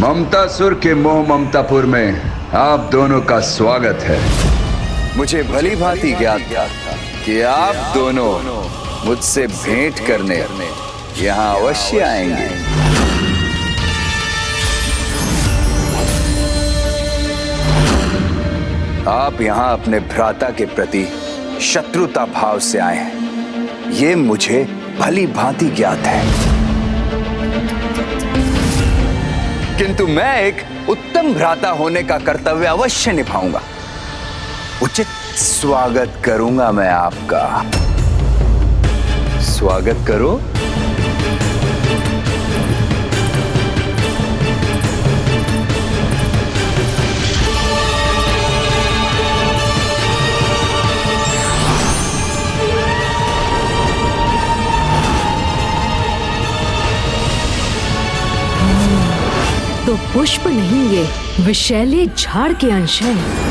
ममतासुर के मोह ममतापुर में आप दोनों का स्वागत है। मुझे भली भांति ज्ञात था कि आप दोनों मुझसे भेंट करने यहाँ अवश्य आएंगे। आप यहाँ अपने भ्राता के प्रति शत्रुता भाव से आए हैं, ये मुझे भली भांति ज्ञात है। किंतु मैं एक उत्तम भ्राता होने का कर्तव्य अवश्य निभाऊंगा। उचित स्वागत करूंगा मैं आपका। स्वागत करो। तो पुष्प नहीं, ये विषैले झाड़ के अंश हैं।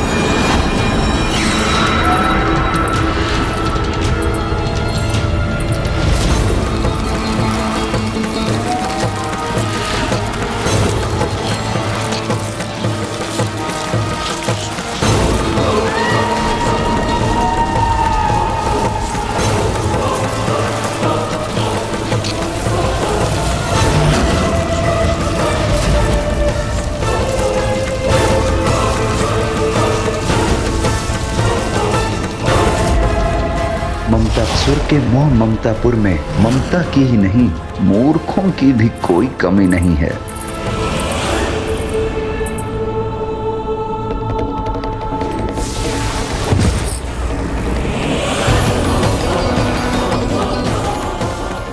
ममतासुर के मोह ममतापुर में ममता की ही नहीं, मूर्खों की भी कोई कमी नहीं है।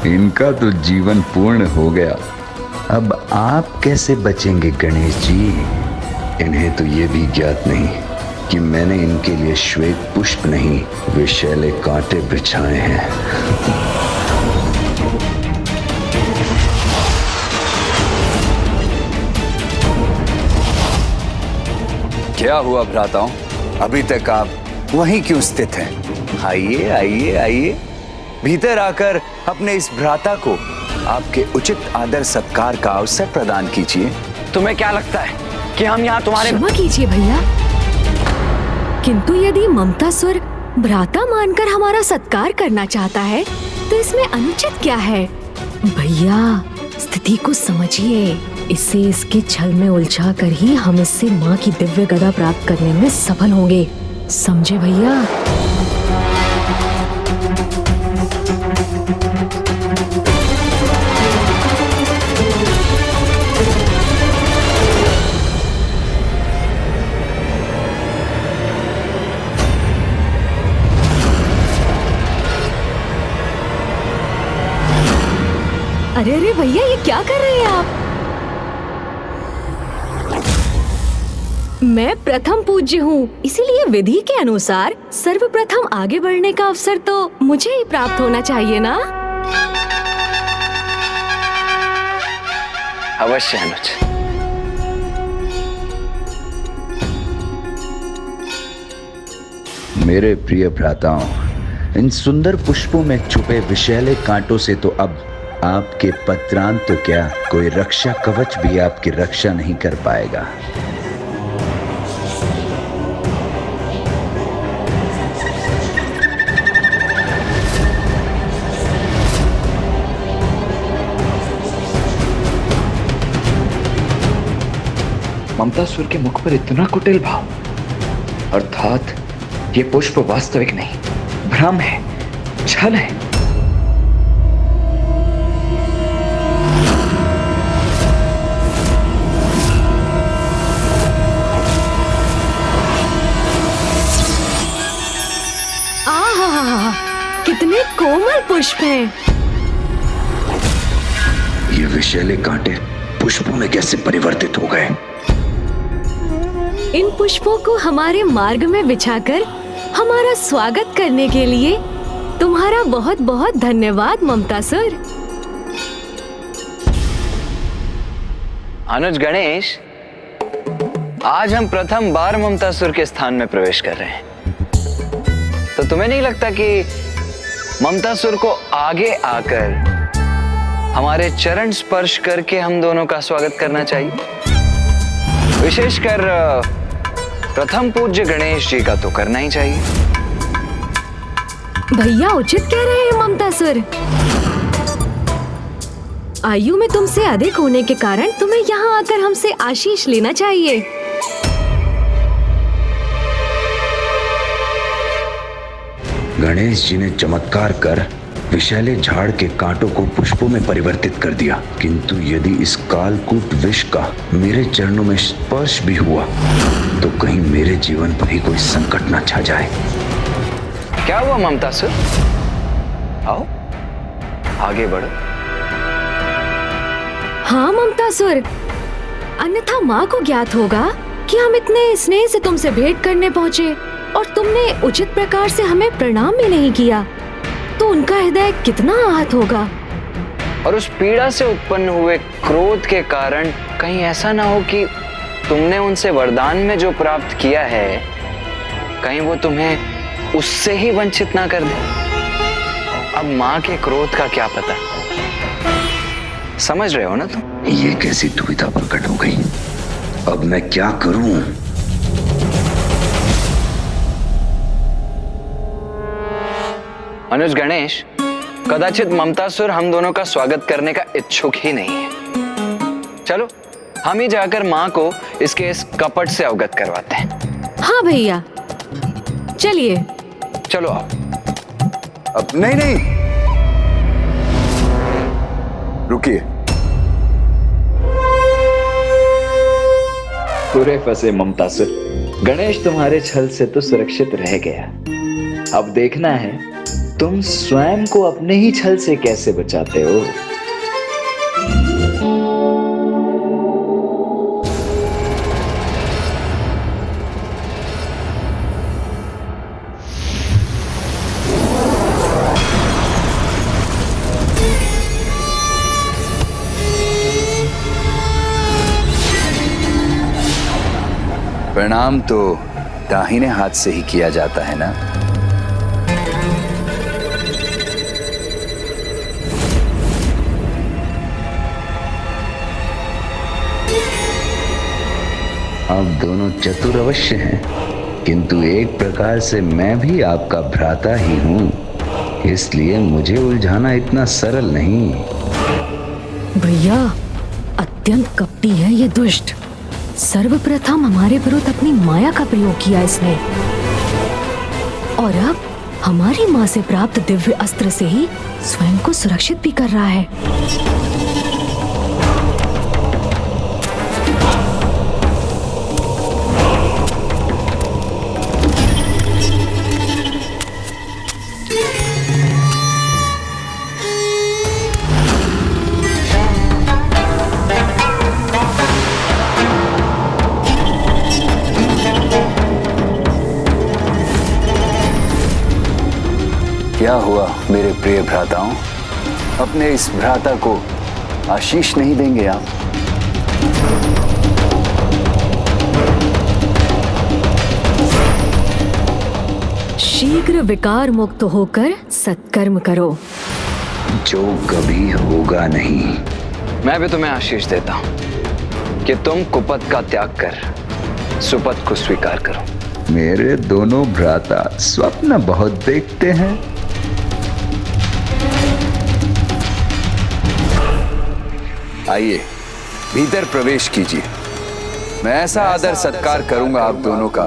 इनका तो जीवन पूर्ण हो गया। अब आप कैसे बचेंगे गणेश जी? इन्हें तो ये भी ज्ञात नहीं कि मैंने इनके लिए श्वेत पुष्प नहीं, विषैले कांटे बिछाए हैं। क्या हुआ भ्राताओं, अभी तक आप वहीं क्यों स्थित हैं? आइए आइए आइए, भीतर आकर अपने इस भ्राता को आपके उचित आदर सत्कार का अवसर प्रदान कीजिए। तुम्हें क्या लगता है कि हम यहाँ तुम्हारे... क्षमा कीजिए भैया, किंतु यदि ममतासुर भ्राता मानकर हमारा सत्कार करना चाहता है तो इसमें अनुचित क्या है? भैया, स्थिति को समझिए। इसे इसके छल में उलझा कर ही हम इससे माँ की दिव्य गदा प्राप्त करने में सफल होंगे। समझे भैया? अरे अरे भैया, ये क्या कर रहे हैं आप? मैं प्रथम पूज्य हूँ, इसीलिए विधि के अनुसार सर्वप्रथम आगे बढ़ने का अवसर तो मुझे ही प्राप्त होना चाहिए ना? अवश्य अनुज। मेरे प्रिय भ्राताओं, इन सुंदर पुष्पों में छुपे विषैले कांटों से तो अब आपके पत्रांत तो क्या, कोई रक्षा कवच भी आपकी रक्षा नहीं कर पाएगा। ममतासुर के मुख पर इतना कुटिल भाव, अर्थात ये पुष्प वास्तविक नहीं, भ्रम है, छल है। कितने कोमल पुष्प हैं। ये विषैले कांटे पुष्पों में कैसे परिवर्तित हो गए? इन पुष्पों को हमारे मार्ग में बिछाकर हमारा स्वागत करने के लिए तुम्हारा बहुत बहुत धन्यवाद ममतासुर। अनुज गणेश, आज हम प्रथम बार ममतासुर के स्थान में प्रवेश कर रहे हैं, तो तुम्हें नहीं लगता कि ममतासुर को आगे आकर हमारे चरण स्पर्श करके हम दोनों का स्वागत करना चाहिए? विशेषकर प्रथम पूज्य गणेश जी का तो करना ही चाहिए। भैया उचित कह रहे हैं ममतासुर। आयु में तुमसे अधिक होने के कारण तुम्हें यहाँ आकर हमसे आशीष लेना चाहिए। गणेश जी ने चमत्कार कर विषैले झाड़ के कांटों को पुष्पों में परिवर्तित कर दिया, किंतु यदि इस कालकूट विष का मेरे चरणों में स्पर्श भी हुआ तो कहीं मेरे जीवन पर ही कोई संकट न छा जाए। क्या हुआ ममतासुर? आओ आगे बढ़ो। हाँ ममतासुर, अन्यथा माँ को ज्ञात होगा कि हम इतने स्नेह से तुमसे भेंट करने पहुँचे और तुमने उचित प्रकार से हमें प्रणाम भी नहीं किया, तो उनका हृदय कितना आहत होगा। और उस पीड़ा से उत्पन्न हुए क्रोध के कारण कहीं ऐसा ना हो कि तुमने उनसे वरदान में जो प्राप्त किया है कहीं वो तुम्हें उससे ही वंचित ना कर दे। अब माँ के क्रोध का क्या पता, समझ रहे हो ना तुम? ये कैसी दुविधा प्रकट हो गई, अब मैं क्या करूं? अनुज गणेश, कदाचित ममतासुर हम दोनों का स्वागत करने का इच्छुक ही नहीं है। चलो हम ही जाकर माँ को इसके इस कपट से अवगत करवाते हैं। हाँ भैया चलिए। चलो आओ। अब नहीं नहीं, रुकिए। पूरे फंसे ममतासुर, गणेश तुम्हारे छल से तो सुरक्षित रह गया। अब देखना है तुम स्वयं को अपने ही छल से कैसे बचाते हो। प्रणाम तो दाहिने हाथ से ही किया जाता है ना? आप दोनों चतुर अवश्य हैं, किंतु एक प्रकार से मैं भी आपका भ्राता ही हूँ, इसलिए मुझे उलझाना इतना सरल नहीं। भैया अत्यंत कपटी है ये दुष्ट। सर्वप्रथम हमारे विरुद्ध अपनी माया का प्रयोग किया इसने, और अब हमारी माँ से प्राप्त दिव्य अस्त्र से ही स्वयं को सुरक्षित भी कर रहा है। क्या हुआ मेरे प्रिय भ्राताओं, अपने इस भ्राता को आशीष नहीं देंगे आप? शीघ्र विकार मुक्त होकर सत्कर्म करो, जो कभी होगा नहीं। मैं भी तुम्हें आशीष देता हूँ कि तुम कुपथ का त्याग कर सुपथ को स्वीकार करो। मेरे दोनों भ्राता स्वप्न बहुत देखते हैं। आइए भीतर प्रवेश कीजिए। मैं ऐसा आदर सत्कार करूंगा आप दोनों का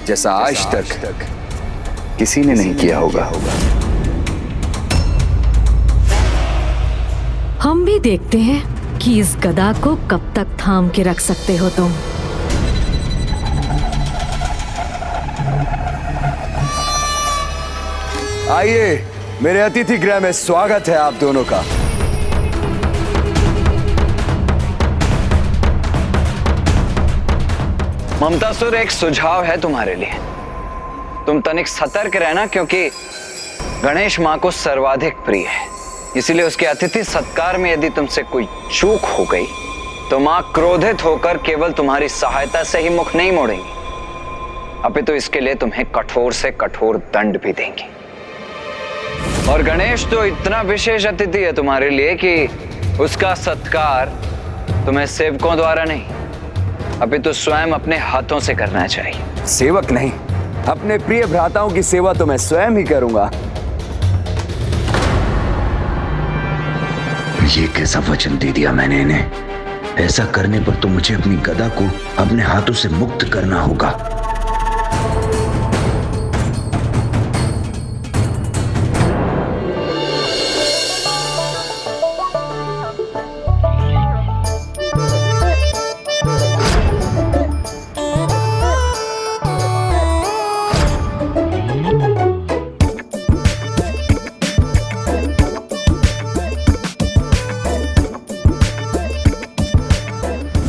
जैसा आज तक किसी ने नहीं किया होगा। हम भी देखते हैं कि इस गदा को कब तक थाम के रख सकते हो तुम। आइए, मेरे अतिथि गृह में स्वागत है आप दोनों का। ममतासुर, एक सुझाव है तुम्हारे लिए। तुम तनिक सतर्क रहना, क्योंकि गणेश माँ को सर्वाधिक प्रिय है। इसीलिए उसके अतिथि सत्कार में यदि तुमसे कोई चूक हो गई तो माँ क्रोधित होकर केवल तुम्हारी सहायता से ही मुख नहीं मोड़ेंगी, अपितु इसके लिए तुम्हें कठोर से कठोर दंड भी देंगी। और गणेश तो इतना विशेष अतिथि है तुम्हारे लिए कि उसका सत्कार तुम्हें सेवकों द्वारा नहीं अभी तो स्वयं अपने हाथों से करना चाहिए। सेवक नहीं, अपने प्रिय भ्राताओं की सेवा तो मैं स्वयं ही करूंगा। ये कैसा वचन दे दिया मैंने इन्हें? ऐसा करने पर तो मुझे अपनी गदा को अपने हाथों से मुक्त करना होगा।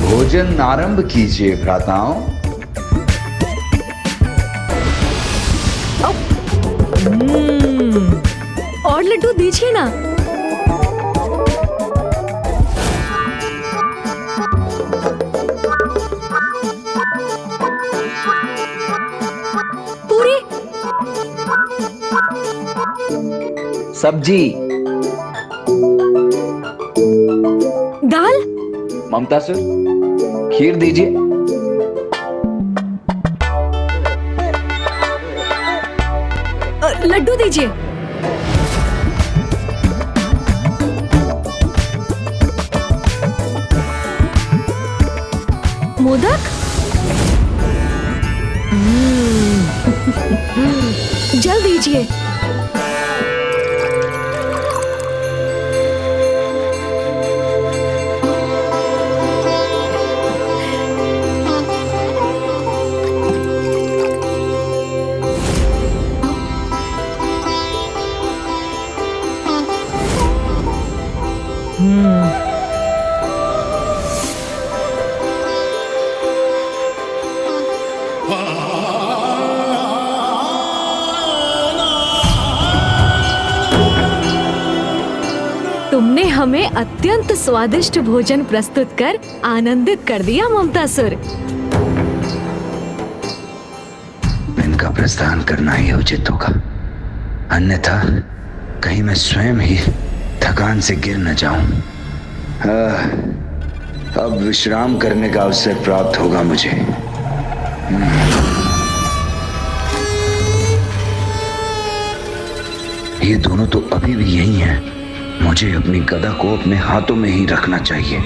भोजन आरंभ कीजिए भ्राताओं। और लड्डू दीजिए ना। पूरी सब्जी, दाल, ममता सर खीर दीजिए। लड्डू दीजिए। मोदक, जल दीजिए। तुमने हमें अत्यंत स्वादिष्ट भोजन प्रस्तुत कर आनंदित कर दिया ममतासुर। इनका प्रस्थान करना ही उचित होगा, अन्यथा कहीं मैं स्वयं ही थकान से गिर न जाऊं। अब विश्राम करने का अवसर प्राप्त होगा मुझे। ये दोनों तो अभी भी यही हैं। मुझे अपनी गदा को अपने हाथों में ही रखना चाहिए।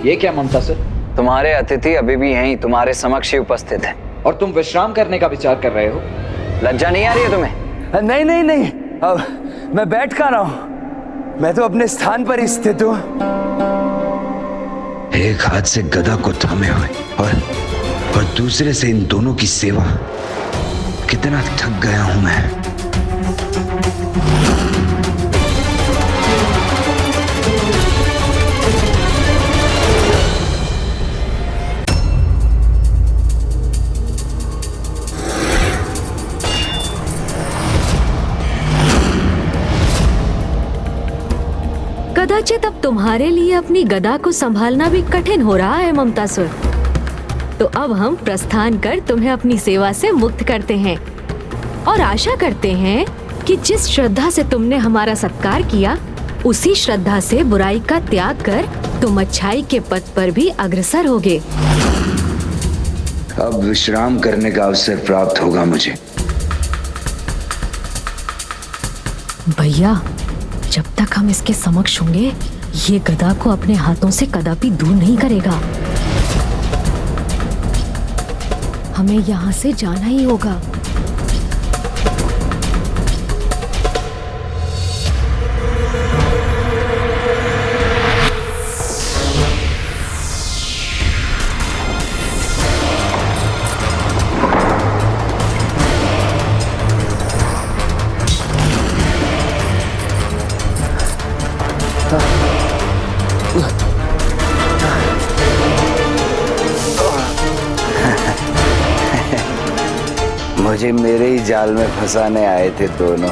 ये क्या ममता सर? तुम्हारे अतिथि अभी भी यहीं तुम्हारे समक्ष ही उपस्थित हैं। और तुम विश्राम करने का विचार कर रहे हो? लज्जा नहीं आ रही है तुम्हें? नहीं नहीं नहीं, अब मैं बैठ कहाँ रहा हूं, मैं तो अपने स्थान पर ही स्थित हूं। एक हाथ से गदा को थामे हुए और दूसरे से इन दोनों की सेवा। कितना थक गया हूं मैं। कदाचित अब तुम्हारे लिए अपनी गदा को संभालना भी कठिन हो रहा है ममतासुर। तो अब हम प्रस्थान कर तुम्हें अपनी सेवा से मुक्त करते हैं और आशा करते हैं कि जिस श्रद्धा से तुमने हमारा सत्कार किया, उसी श्रद्धा से बुराई का त्याग कर तुम अच्छाई के पथ पर भी अग्रसर होगे। अब विश्राम करने का अवसर प्राप्त होगा मुझे। भैया, जब तक हम इसके समक्ष होंगे, ये गदा को अपने हाथों से कदापि दूर नहीं करेगा। हमें यहाँ से जाना ही होगा। मुझे मेरे ही जाल में फंसाने आए थे दोनों।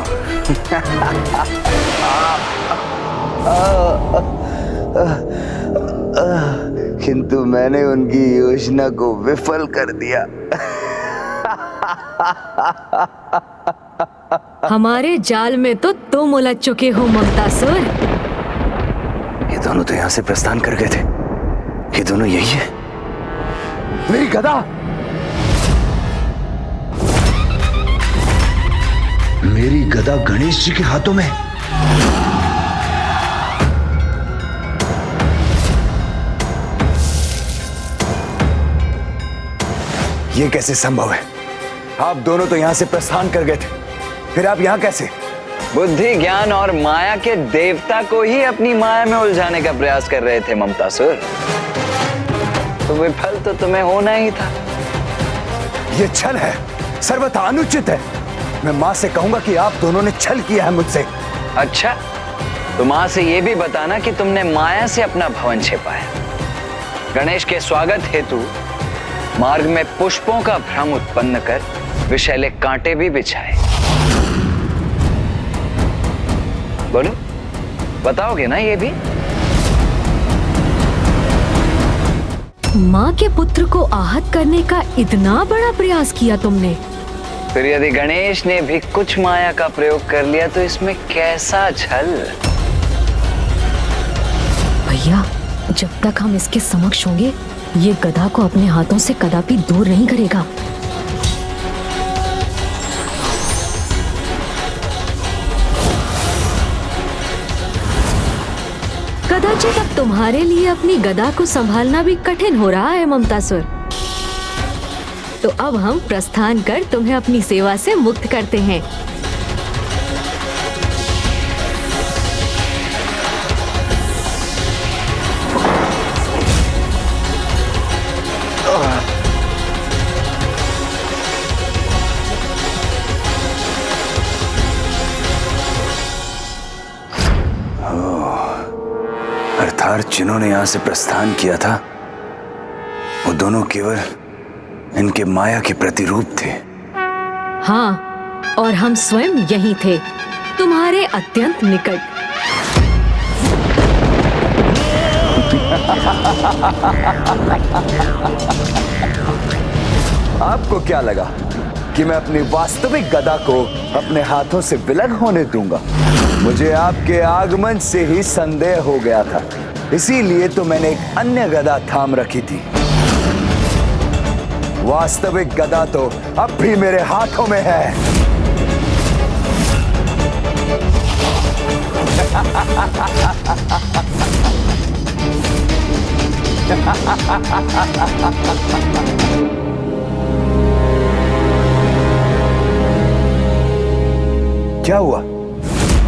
किंतु मैंने उनकी योजना को विफल कर दिया। हमारे जाल में तो तुम उलझ चुके हो ममतासुर। ये दोनों तो यहां से प्रस्थान कर गए थे। ये दोनों यही है। मेरी गदा! मेरी गदा गणेश जी के हाथों में। ये कैसे संभव है? आप दोनों तो यहां से प्रस्थान कर गए थे, फिर आप यहां कैसे? बुद्धि, ज्ञान और माया के देवता को ही अपनी माया में उलझाने का प्रयास कर रहे थे ममतासुर। तो विफल तो तुम्हें होना ही था। ये छल है, सर्वथा अनुचित है। मैं मां से कहूंगा कि आप दोनों ने छल किया है मुझसे। अच्छा, तो मां से यह भी बताना कि तुमने माया से अपना भवन छिपाया। गणेश के स्वागत हेतु मार्ग में पुष्पों का भ्रम उत्पन्न कर विषैले कांटे भी बिछाए। बोलो, बताओगे ना ये भी? माँ के पुत्र को आहत करने का इतना बड़ा प्रयास किया तुमने। फिर यदि गणेश ने भी कुछ माया का प्रयोग कर लिया तो इसमें कैसा छल? भैया, जब तक हम इसके समक्ष होंगे, ये गधा को अपने हाथों से कदापि दूर नहीं करेगा। कदाचित अब तुम्हारे लिए अपनी गदा को संभालना भी कठिन हो रहा है ममतासुर। तो अब हम प्रस्थान कर तुम्हें अपनी सेवा से मुक्त करते हैं। अर्थात जिन्होंने यहां से प्रस्थान किया था वो दोनों केवल इनके माया के प्रतिरूप थे। हाँ, और हम स्वयं यही थे, तुम्हारे अत्यंत निकट। आपको क्या लगा कि मैं अपनी वास्तविक गदा को अपने हाथों से विलग होने दूंगा? मुझे आपके आगमन से ही संदेह हो गया था, इसीलिए तो मैंने एक अन्य गदा थाम रखी थी। वास्तविक गदा तो अब भी मेरे हाथों में है। क्या हुआ?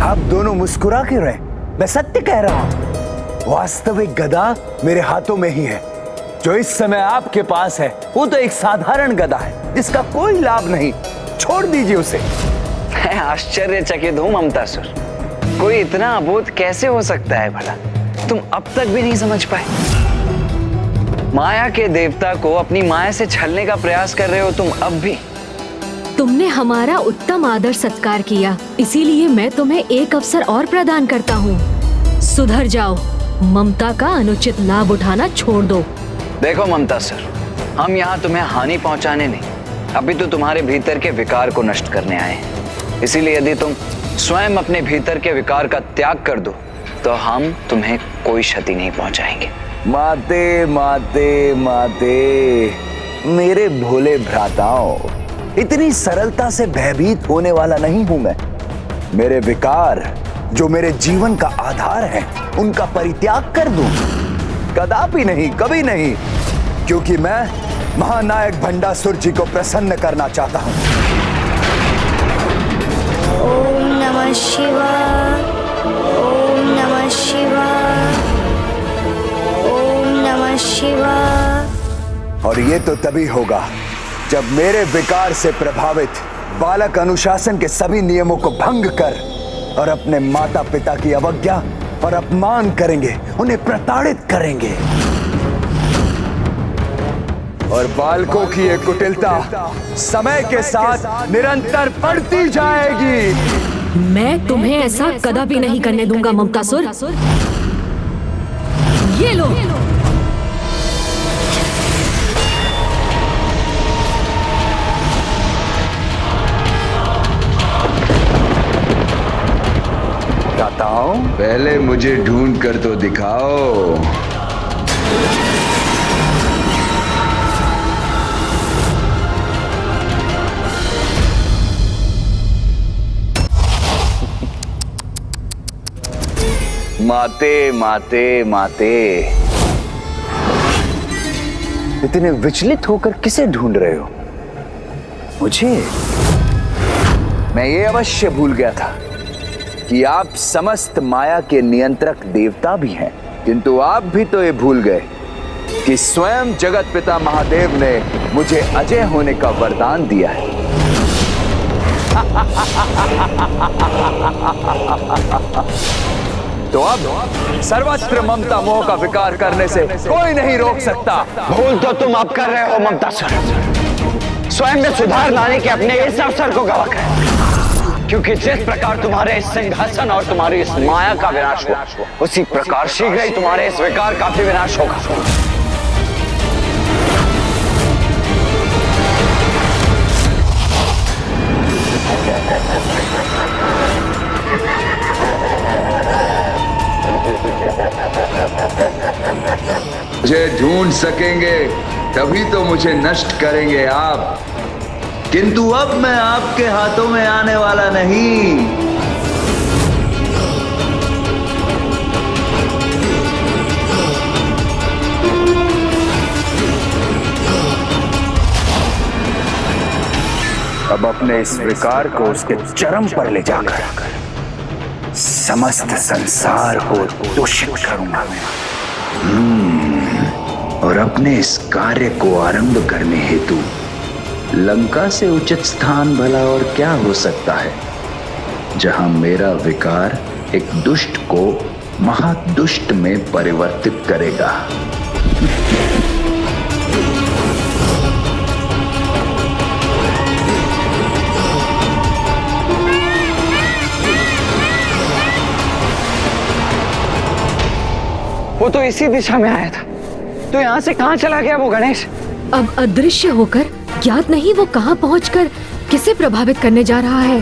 आप दोनों मुस्कुरा क्यों रहे? मैं सत्य कह रहा हूं, वास्तविक गदा मेरे हाथों में ही है। जो इस समय आपके पास है वो तो एक साधारण गदा है जिसका कोई लाभ नहीं। छोड़ दीजिए उसे। मैं आश्चर्यचकित हूं ममतासुर, कोई इतना अबोध कैसे हो सकता है भला? तुम अब तक भी नहीं समझ पाए? माया के देवता को अपनी माया से छलने का प्रयास कर रहे हो तुम अब भी। तुमने हमारा उत्तम आदर सत्कार किया, इसीलिए मैं तुम्हें एक अवसर और प्रदान करता हूँ। सुधर जाओ, ममता का अनुचित लाभ उठाना छोड़ दो। देखो ममतासुर, हम यहाँ तुम्हें हानि पहुंचाने नहीं, अभी तो तुम्हारे भीतर के विकार को नष्ट करने आए हैं। इसीलिए यदि तुम स्वयं अपने भीतर के विकार का त्याग कर दो तो हम तुम्हें कोई क्षति नहीं पहुंचाएंगे। माते माते माते, मेरे भोले भ्राताओं, इतनी सरलता से भयभीत होने वाला नहीं हूं मैं। मेरे विकार जो मेरे जीवन का आधार है उनका परित्याग कर दूं? कदापि नहीं, कभी नहीं, क्योंकि मैं महानायक भंडासुर जी को प्रसन्न करना चाहता हूं। ओम नमः शिवाय, ओम नमः शिवाय, ओम नमः शिवाय। और ये तो तभी होगा जब मेरे विकार से प्रभावित बालक अनुशासन के सभी नियमों को भंग कर और अपने माता पिता की अवज्ञा और अपमान करेंगे, उन्हें प्रताड़ित करेंगे। और बालकों की ये कुटिलता समय के साथ निरंतर बढ़ती जाएगी। मैं तुम्हें ऐसा कदापि नहीं करने दूंगा ममतासुर। ये लो। पहले मुझे ढूंढ कर तो दिखाओ। माते माते माते, इतने विचलित होकर किसे ढूंढ रहे हो? मुझे? मैं ये अवश्य भूल गया था कि आप समस्त माया के नियंत्रक देवता भी हैं, किंतु आप भी तो ये भूल गए कि स्वयं जगत पिता महादेव ने मुझे अजय होने का वरदान दिया है। तो अब सर्वत्र ममता मोह का विकार करने से कोई नहीं रोक सकता। भूल तो तुम अब कर रहे हो ममतासुर। स्वयं में सुधार लाने के अपने इस अवसर को गवा कर, क्योंकि जिस प्रकार तुम्हारे इस सिंहासन और तुम्हारी इस माया का विनाश हुआ, उसी प्रकार शीघ्र ही तुम्हारे इस विकार का भी विनाश होगा। मुझे ढूंढ सकेंगे तभी तो मुझे नष्ट करेंगे आप, किंतु अब मैं आपके हाथों में आने वाला नहीं। अब अपने इस विकार को उसके चरम पर ले जाकर समस्त संसार को दूषित करूंगा और अपने इस कार्य को आरंभ करने हेतु लंका से उचित स्थान भला और क्या हो सकता है, जहां मेरा विकार एक दुष्ट को महादुष्ट में परिवर्तित करेगा। वो तो इसी दिशा में आया था, तो यहाँ से कहाँ चला गया वो गणेश? अब अदृश्य होकर ज्ञात नहीं वो कहाँ पहुंचकर किसे प्रभावित करने जा रहा है।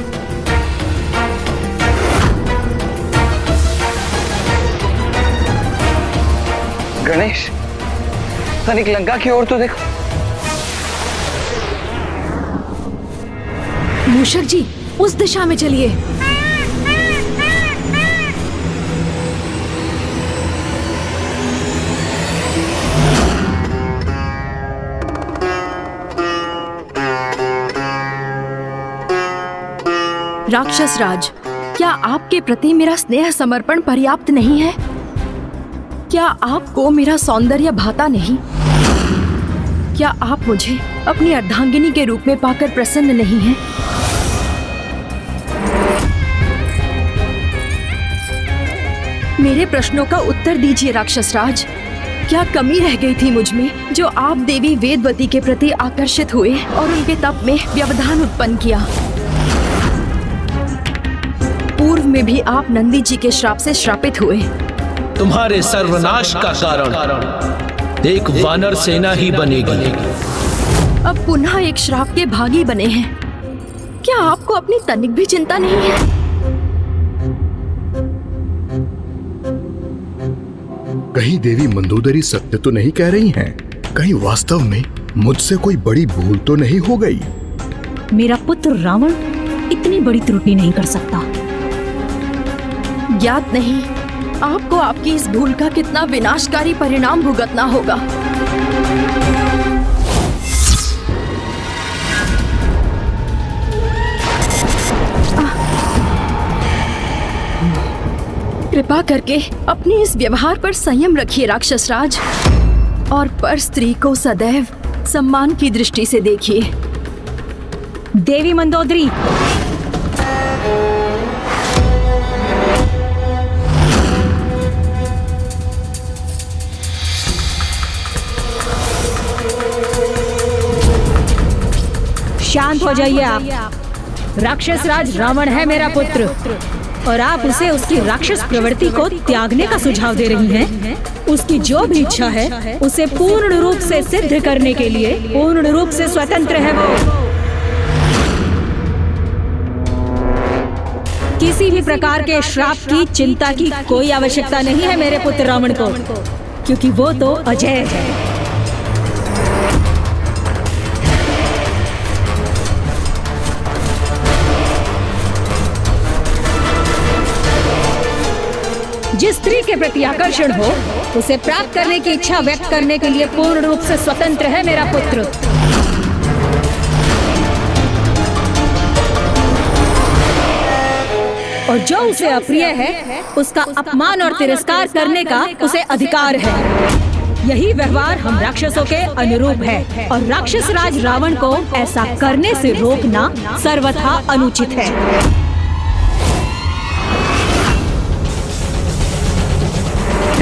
गणेश, तनिक लंका की ओर तो देखो। मूषक जी, उस दिशा में चलिए। राक्षस राज, क्या आपके प्रति मेरा स्नेह समर्पण पर्याप्त नहीं है? क्या आपको मेरा सौंदर्य भाता नहीं? क्या आप मुझे अपनी अर्धांगिनी के रूप में पाकर प्रसन्न नहीं हैं? मेरे प्रश्नों का उत्तर दीजिए राक्षस राज। क्या कमी रह गई थी मुझ में जो आप देवी वेदवती के प्रति आकर्षित हुए और उनके तप में व्यवधान उत्पन्न किया? पूर्व में भी आप नंदी जी के श्राप से श्रापित हुए। तुम्हारे सर्वनाश का कारण एक वानर सेना ही बनेगी। अब पुनः एक श्राप के भागी बने हैं। क्या आपको अपनी तनिक भी चिंता नहीं है? कहीं देवी मंदोदरी सत्य तो नहीं कह रही हैं? कहीं वास्तव में मुझसे कोई बड़ी भूल तो नहीं हो गई? मेरा पुत्र रावण इतनी बड़ी त्रुटि नहीं कर सकता। ज्ञात नहीं आपको आपकी इस भूल का कितना विनाशकारी परिणाम भुगतना होगा। कृपा करके अपने इस व्यवहार पर संयम रखिए राक्षस राज, और पर स्त्री को सदैव सम्मान की दृष्टि से देखिए। देवी मंदोदरी, शांत हो जाइए आप। राक्षस राज रावण है मेरा पुत्र, और आप उसे उसकी राक्षस प्रवृत्ति को त्यागने का सुझाव दे रही हैं। उसकी जो भी इच्छा है उसे पूर्ण रूप से सिद्ध करने के लिए पूर्ण रूप से स्वतंत्र है वो। किसी भी प्रकार के श्राप की चिंता की कोई आवश्यकता नहीं है मेरे पुत्र रावण को, क्योंकि वो तो अजय है। जिस स्त्री के प्रति आकर्षण हो उसे प्राप्त करने की इच्छा व्यक्त करने के लिए पूर्ण रूप से स्वतंत्र है मेरा पुत्र। और जो उसे अप्रिय है उसका अपमान और तिरस्कार करने का उसे अधिकार है। यही व्यवहार हम राक्षसों के अनुरूप है और राक्षस राज रावण को ऐसा करने से रोकना सर्वथा अनुचित है।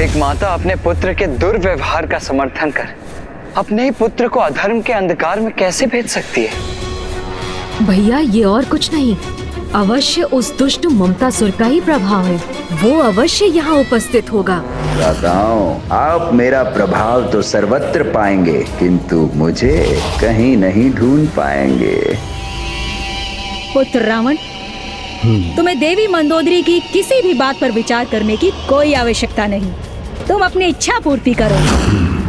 एक माता अपने पुत्र के दुर्व्यवहार का समर्थन कर अपने ही पुत्र को अधर्म के अंधकार में कैसे भेज सकती है? भैया ये और कुछ नहीं, अवश्य उस दुष्ट ममतासुर का ही प्रभाव है। वो अवश्य यहाँ उपस्थित होगा। भ्राताओं, आप मेरा प्रभाव तो सर्वत्र पाएंगे, किंतु मुझे कहीं नहीं ढूंढ पाएंगे। पुत्र रावण, तुम्हें देवी मंदोदरी की किसी भी बात पर विचार करने की कोई आवश्यकता नहीं। तुम अपनी इच्छा पूर्ति करो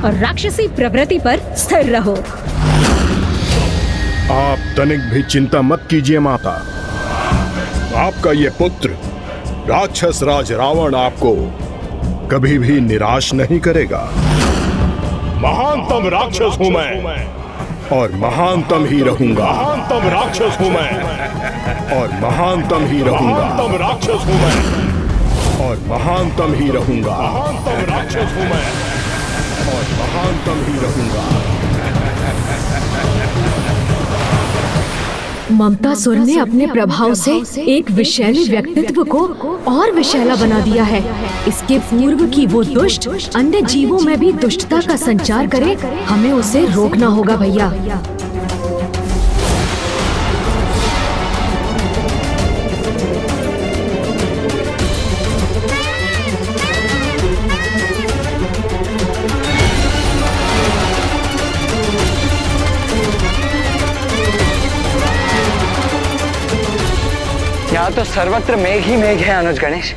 और राक्षसी प्रवृत्ति पर स्थिर रहो। आप तनिक भी चिंता मत कीजिए माता। आपका ये पुत्र राक्षस राज रावण आपको कभी भी निराश नहीं करेगा। महानतम राक्षस हूं मैं और महानतम ही रहूंगा। महानतम राक्षस हूं मैं और महानतम ही रहूंगा। महानतम राक्षस हूं मैं और महानतम ही रहूंगा। महानतम राक्षस हूं मैं और महानतम ही रहूंगा। ममतासुर ने अपने प्रभाव से एक विषैले व्यक्तित्व को और विषैला बना दिया है। इसके पूर्व की वो दुष्ट अन्य जीवों में भी दुष्टता का संचार करे, हमें उसे रोकना होगा भैया। यहाँ तो सर्वत्र मेघ ही मेघ है अनुज गणेश।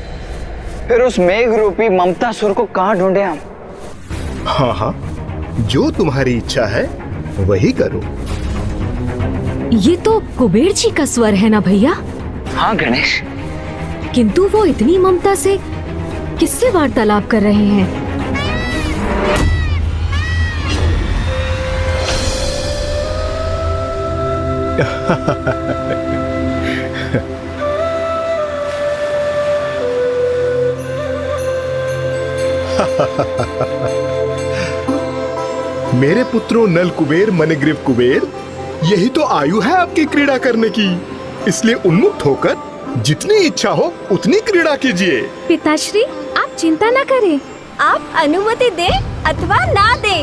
फिर उस मेघ रूपी ममतासुर को कहाँ ढूंढे हम? हाँ हाँ, जो तुम्हारी इच्छा है वही करो। ये तो कुबेर जी का स्वर है ना भैया? हाँ गणेश। किंतु वो इतनी ममता से किससे वार्तालाप कर रहे हैं? मेरे पुत्रों नल कुबेर मणिग्रीव कुबेर, यही तो आयु है आपकी क्रीड़ा करने की। इसलिए उन्मुक्त होकर जितनी इच्छा हो उतनी क्रीड़ा कीजिए। पिताश्री, आप चिंता न करें। आप अनुमति दे अथवा ना दे,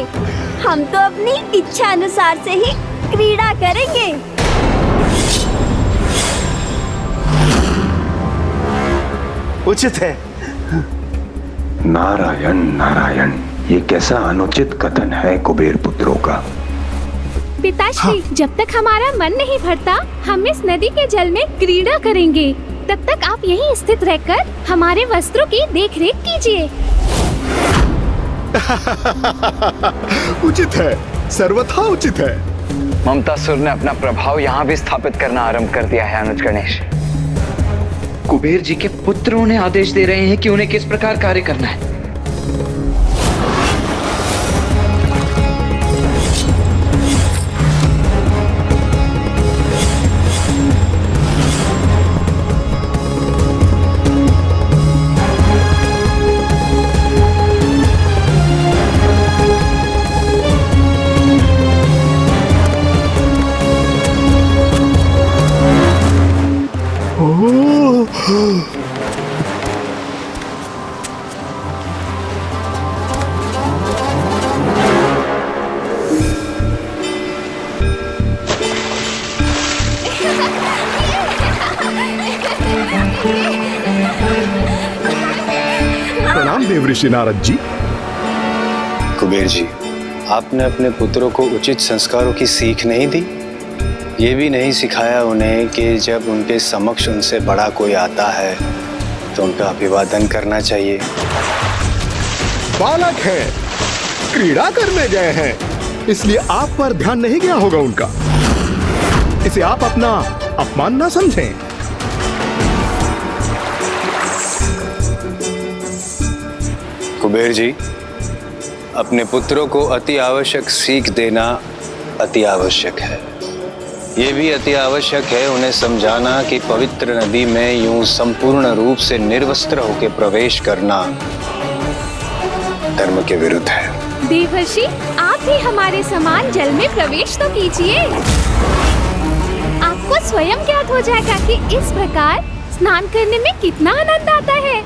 हम तो अपनी इच्छा अनुसार से ही क्रीड़ा करेंगे। उचित है। नारायण नारायण, ये कैसा अनुचित कथन है कुबेर पुत्रों का। पिताश्री, जब तक हमारा मन नहीं भरता हम इस नदी के जल में क्रीड़ा करेंगे। तब तक आप यहीं स्थित रहकर हमारे वस्त्रों की देखरेख कीजिए। उचित है, सर्वथा उचित है। ममतासुर ने अपना प्रभाव यहाँ भी स्थापित करना आरंभ कर दिया है अनुज गणेश। कुबेर जी के पुत्र उन्हें आदेश दे रहे हैं कि उन्हें किस प्रकार कार्य करना है। प्रणाम देव ऋषि नारद जी। कुबेर जी, आपने अपने पुत्रों को उचित संस्कारों की सीख नहीं दी। ये भी नहीं सिखाया उन्हें कि जब उनके समक्ष उनसे बड़ा कोई आता है तो उनका अभिवादन करना चाहिए। बालक हैं, क्रीड़ा करने गए हैं, इसलिए आप पर ध्यान नहीं गया होगा उनका। इसे आप अपना अपमान ना समझें। कुबेर जी, अपने पुत्रों को अति आवश्यक सीख देना अति आवश्यक है। ये भी अति आवश्यक है उन्हें समझाना कि पवित्र नदी में यूं संपूर्ण रूप से निर्वस्त्र होकर प्रवेश करना धर्म के विरुद्ध है। देवर्षि, आप भी हमारे समान जल में प्रवेश तो कीजिए। आपको स्वयं ज्ञात हो जाएगा कि इस प्रकार स्नान करने में कितना आनंद आता है।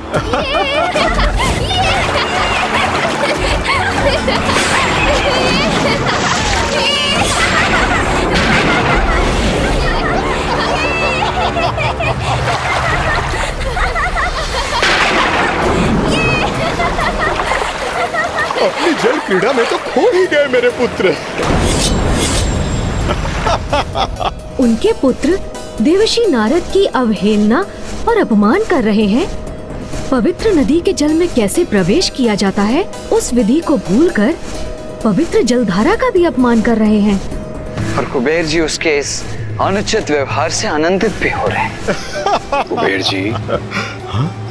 अपनी जल क्रीड़ा में तो खो ही गए मेरे पुत्र। उनके पुत्र देवर्षि नारद की अवहेलना और अपमान कर रहे हैं। पवित्र नदी के जल में कैसे प्रवेश किया जाता है उस विधि को भूलकर पवित्र जलधारा का भी अपमान कर रहे हैं। और कुबेर जी उसके इस अनुचित व्यवहार से आनंदित भी हो रहे हैं। कुबेर जी,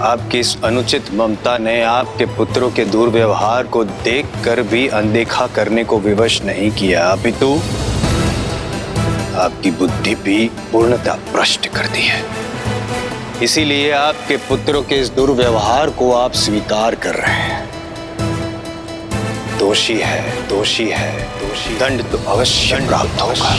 आपकी इस अनुचित ममता ने आपके पुत्रों के दुर्व्यवहार को देखकर भी अनदेखा करने को विवश नहीं किया, अपितु आपकी बुद्धि भी पूर्णतः भ्रष्ट कर दी है। इसीलिए आपके पुत्रों के इस दुर्व्यवहार को आप स्वीकार कर रहे हैं। दोषी है, दोषी है, दोषी। दंड तो अवश्य प्राप्त होगा।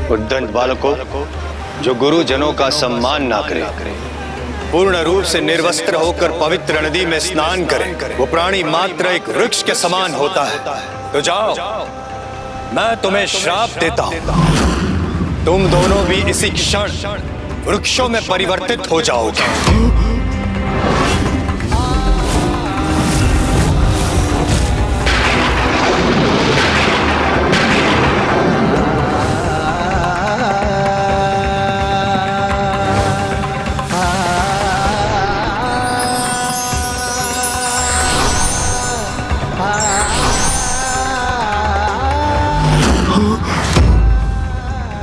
उद्दंड बालकों, जो गुरुजनों का सम्मान ना करे, पूर्ण रूप से निर्वस्त्र होकर पवित्र नदी में स्नान करे, वो प्राणी मात्र एक वृक्ष के समान होता है। तो जाओ, मैं तुम्हें श्राप देता हूं। तुम दोनों भी इसी क्षण वृक्षों में परिवर्तित हो जाओगे।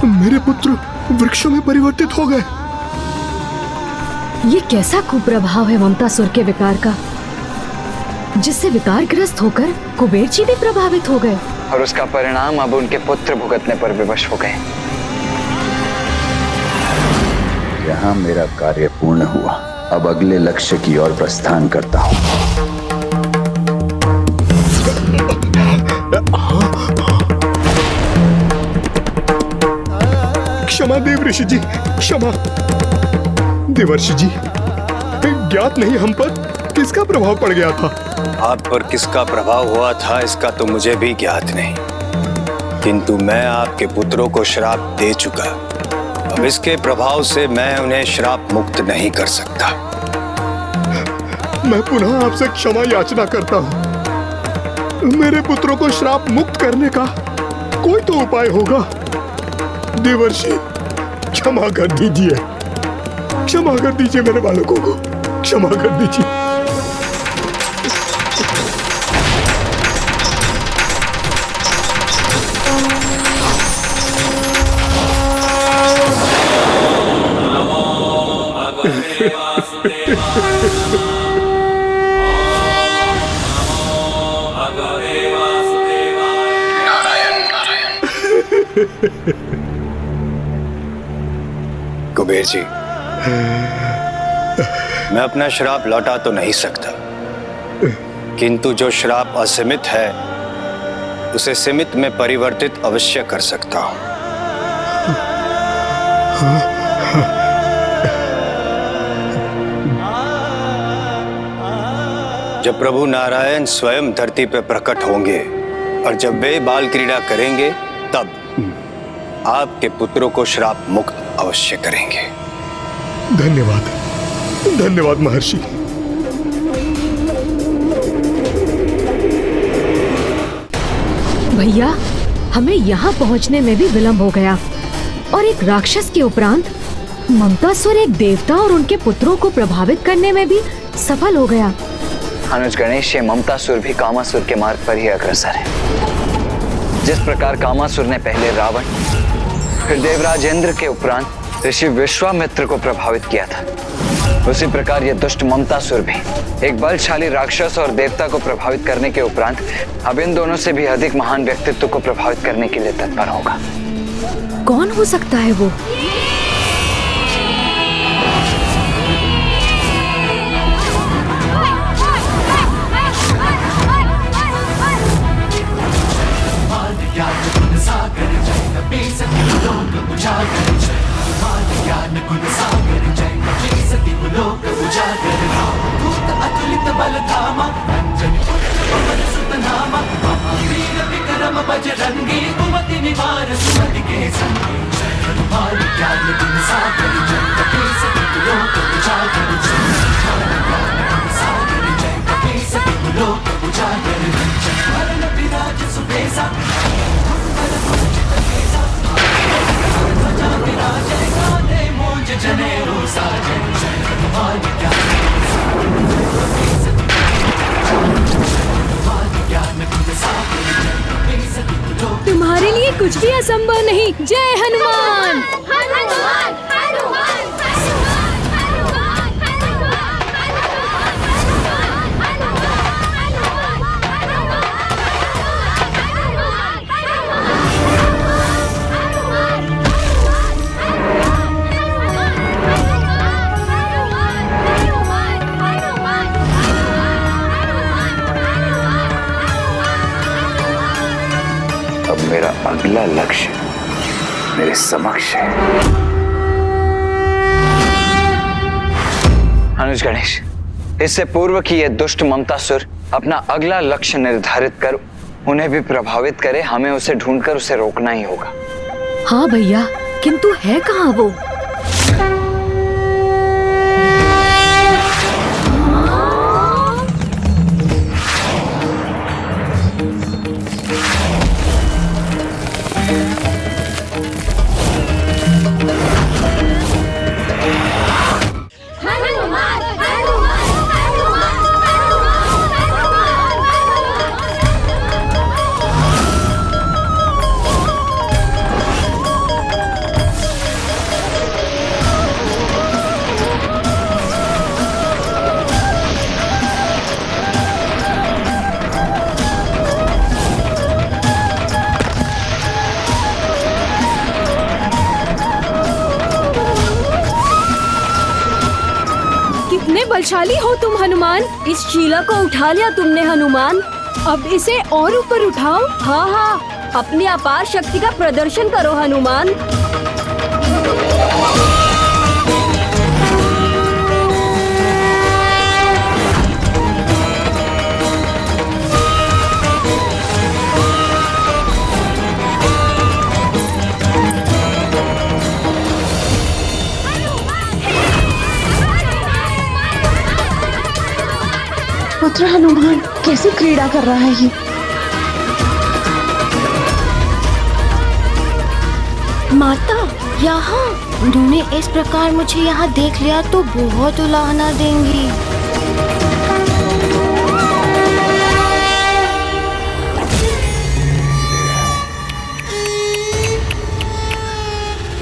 मेरे पुत्र वृक्षों में परिवर्तित हो गए। ये कैसा कुप्रभाव है ममतासुर के विकार का, जिससे विकारग्रस्त होकर कुबेर जी भी प्रभावित हो गए और उसका परिणाम अब उनके पुत्र भुगतने पर विवश हो गए। यहाँ मेरा कार्य पूर्ण हुआ। अब अगले लक्ष्य की ओर प्रस्थान करता हूँ। क्षमा देवर्षि जी, क्षमा। देवर्षि जी, ज्ञात नहीं हम पर किसका प्रभाव पड़ गया था। आप पर किसका प्रभाव हुआ था इसका तो मुझे भी ज्ञात नहीं, किंतु मैं आपके पुत्रों को श्राप दे चुका। अब इसके प्रभाव से मैं उन्हें श्राप मुक्त नहीं कर सकता। मैं पुनः आपसे क्षमा याचना करता हूँ। मेरे पुत्रों को श्राप मुक्त करने का कोई तो उपाय होगा। देवर्षि, क्षमा कर दीजिए, क्षमा कर दीजिए मेरे बालकों को, क्षमा कर दीजिए। कुबेर जी, मैं अपना श्राप लौटा तो नहीं सकता, किंतु जो श्राप असीमित है उसे सीमित में परिवर्तित अवश्य कर सकता हूं। जब प्रभु नारायण स्वयं धरती पर प्रकट होंगे और जब वे बाल क्रीड़ा करेंगे तब आपके पुत्रों को श्राप मुक्त अवश्य करेंगे। धन्यवाद, धन्यवाद महर्षि। भैया, हमें यहाँ पहुँचने में भी विलंब हो गया और एक राक्षस के उपरांत ममतासुर एक देवता और उनके पुत्रों को प्रभावित करने में भी सफल हो गया। अनुज गणेश, ये ममतासुर भी कामासुर के मार्ग पर ही अग्रसर है। जिस प्रकार कामासुर ने पहले रावण, फिर देवराज इंद्र के उपरांत ऋषि विश्वामित्र को प्रभावित किया था, उसी प्रकार ये दुष्ट ममतासुर भी एक बलशाली राक्षस और देवता को प्रभावित करने के उपरांत अब इन दोनों से भी अधिक महान व्यक्तित्व को प्रभावित करने के लिए तत्पर होगा। कौन हो सकता है वो? तुम्हारे लिए कुछ भी असंभव नहीं। जय हनुमान। अब मेरा अगला लक्ष्य मेरे समक्ष है। अनुज गणेश, इससे पूर्व कि ये दुष्ट ममतासुर अपना अगला लक्ष्य निर्धारित कर उन्हें भी प्रभावित करे, हमें उसे ढूंढकर उसे रोकना ही होगा। हाँ भैया, किंतु है कहाँ वो? बलशाली हो तुम हनुमान। इस शीला को उठा लिया तुमने हनुमान। अब इसे और ऊपर उठाओ। हाँ हाँ, अपनी अपार शक्ति का प्रदर्शन करो हनुमान। पुत्र हनुमान कैसी क्रीड़ा कर रहा है ये? माता, यहाँ उन्होंने इस प्रकार मुझे यहाँ देख लिया तो बहुत उलाहना देंगी।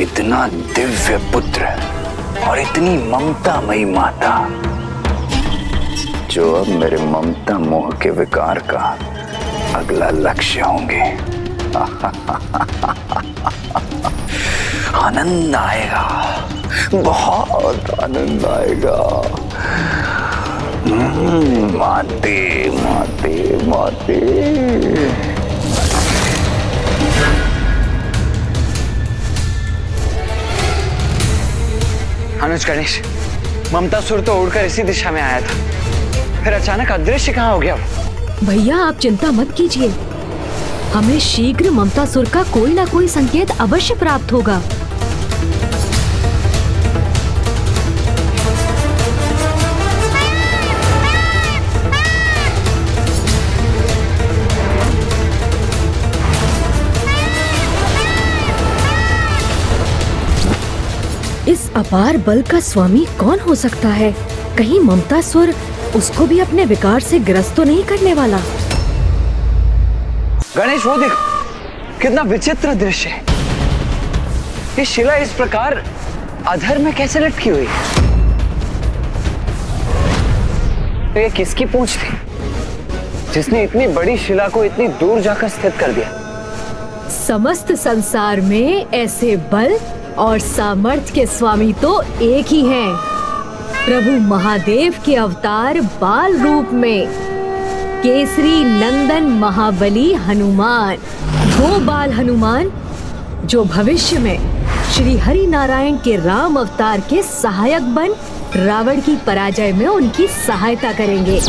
इतना दिव्य पुत्र और इतनी ममतामयी माता, जो अब मेरे ममता मोह के विकार का अगला लक्ष्य होंगे। आनंद आएगा, बहुत आनंद आएगा। माते माते माते। अनुज गणेश, ममतासुर तो उड़कर इसी दिशा में आया था, फिर अचानक अदृश्य कहाँ हो गया वो? भैया आप चिंता मत कीजिए, हमें शीघ्र ममतासुर का कोई ना कोई संकेत अवश्य प्राप्त होगा। इस अपार बल का स्वामी कौन हो सकता है? कहीं ममतासुर उसको भी अपने विकार से ग्रस्त तो नहीं करने वाला? गणेश वो देखो, कितना विचित्र दृश्य है। ये शिला इस प्रकार अधर में कैसे लटकी हुई है? तो ये किसकी पूंछ थी जिसने इतनी बड़ी शिला को इतनी दूर जाकर स्थित कर दिया? समस्त संसार में ऐसे बल और सामर्थ्य के स्वामी तो एक ही हैं, प्रभु महादेव के अवतार बाल रूप में केसरी नंदन महाबली हनुमान। वो बाल हनुमान जो भविष्य में श्री हरि नारायण के राम अवतार के सहायक बन रावण की पराजय में उनकी सहायता करेंगे।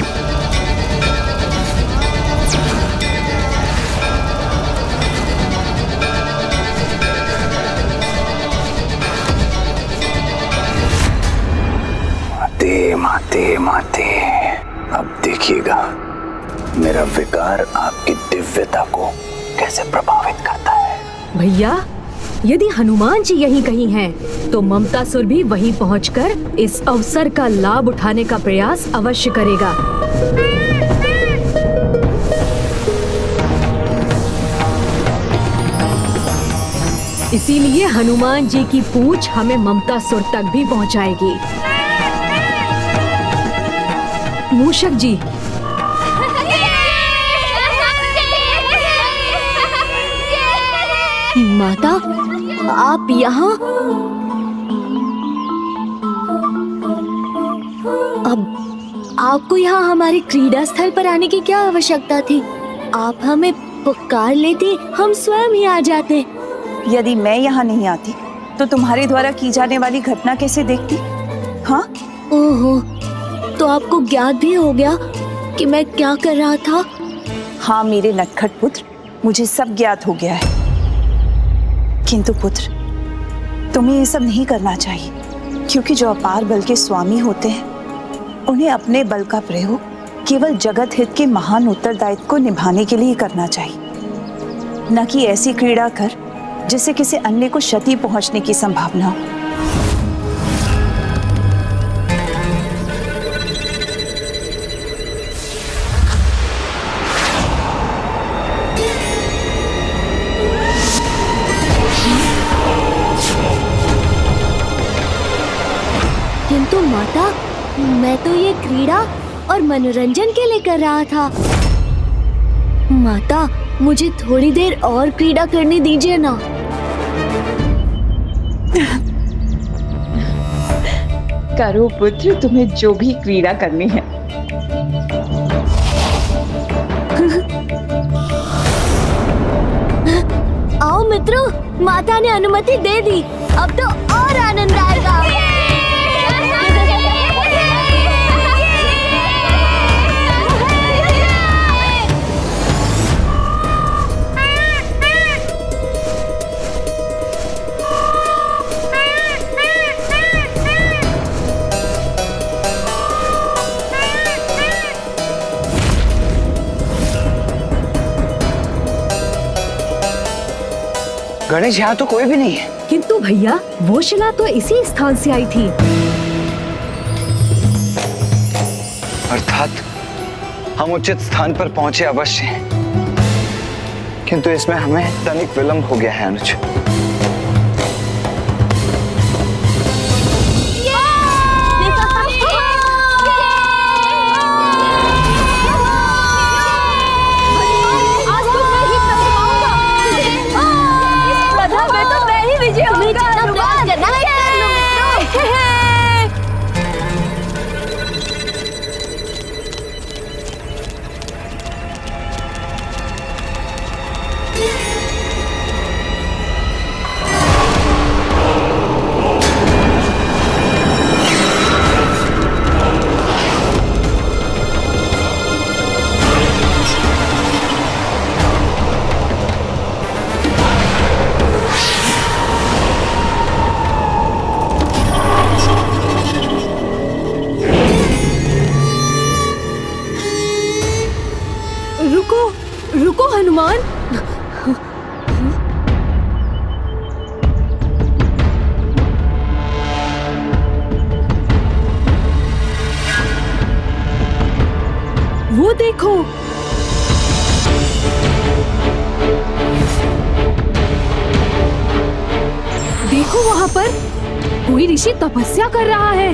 माते माते, अब देखिएगा मेरा विकार आपकी दिव्यता को कैसे प्रभावित करता है। भैया यदि हनुमान जी यहीं कहीं हैं, तो ममतासुर भी वहीं पहुंचकर इस अवसर का लाभ उठाने का प्रयास अवश्य करेगा। इसीलिए हनुमान जी की पूंछ हमें ममतासुर तक भी पहुंचाएगी। मूषक जी, माता आप यहाँ? अब आपको यहाँ हमारे क्रीड़ा स्थल पर आने की क्या आवश्यकता थी? आप हमें पुकार लेते, हम स्वयं ही आ जाते। यदि मैं यहाँ नहीं आती तो तुम्हारे द्वारा की जाने वाली घटना कैसे देखती? हाँ? ओहो, तो आपको ज्ञात भी हो गया कि मैं क्या कर रहा था? हाँ मेरे नटखट पुत्र, मुझे सब ज्ञात हो गया है। किंतु पुत्र, तुम्हें ये सब नहीं करना चाहिए, क्योंकि जो अपार बल के स्वामी होते हैं उन्हें अपने बल का प्रयोग केवल जगत हित के महान उत्तरदायित्व को निभाने के लिए करना चाहिए, न कि ऐसी क्रीड़ा कर जिससे किसी अन्य को क्षति पहुंचने की संभावना हो। किंतु माता, मैं तो ये क्रीड़ा और मनोरंजन के लिए कर रहा था। माता, मुझे थोड़ी देर और क्रीड़ा करने दीजिए ना। करो पुत्र, तुम्हें जो भी क्रीड़ा करनी है। आओ मित्रों, माता ने अनुमति दे दी, अब तो और आनंद आएगा। गणेश, यहाँ तो कोई भी नहीं है। किंतु भैया वो शिला तो इसी स्थान से आई थी। अर्थात हम उचित स्थान पर पहुंचे अवश्य हैं, किंतु इसमें हमें तनिक विलंब हो गया है अनुज। देखो वहाँ पर कोई ऋषि तपस्या कर रहा है।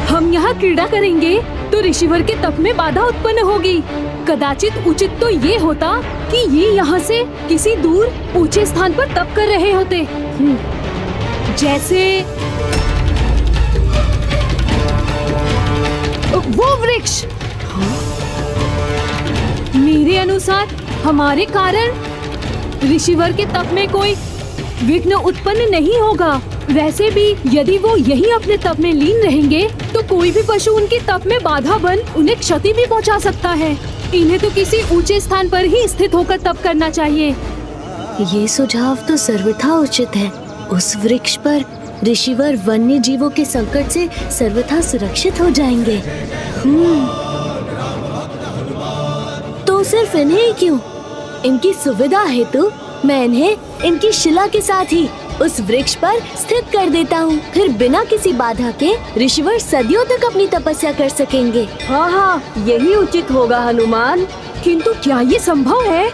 हम यहाँ क्रीड़ा करेंगे तो ऋषिवर के तप में बाधा उत्पन्न होगी। कदाचित उचित तो ये होता कि ये यहाँ से किसी दूर ऊंचे स्थान पर तप कर रहे होते, जैसे वो वृक्ष। मेरे अनुसार हमारे कारण ऋषिवर के तप में कोई विघ्न उत्पन्न नहीं होगा। वैसे भी यदि वो यही अपने तप में लीन रहेंगे तो कोई भी पशु उनके तप में बाधा बन उन्हें क्षति भी पहुंचा सकता है। इन्हें तो किसी ऊंचे स्थान पर ही स्थित होकर तप करना चाहिए। ये सुझाव तो सर्वथा उचित है। उस वृक्ष पर ऋषिवर वन्य जीवों के संकट से सर्वथा सुरक्षित हो जाएंगे। तो सिर्फ इन्हें ही क्यों? इनकी सुविधा हेतु मैं इन्हें इनकी शिला के साथ ही उस वृक्ष पर स्थित कर देता हूँ। फिर बिना किसी बाधा के ऋषिवर सदियों तक अपनी तपस्या कर सकेंगे। हाँ हाँ, यही उचित होगा हनुमान। किंतु क्या ये संभव है?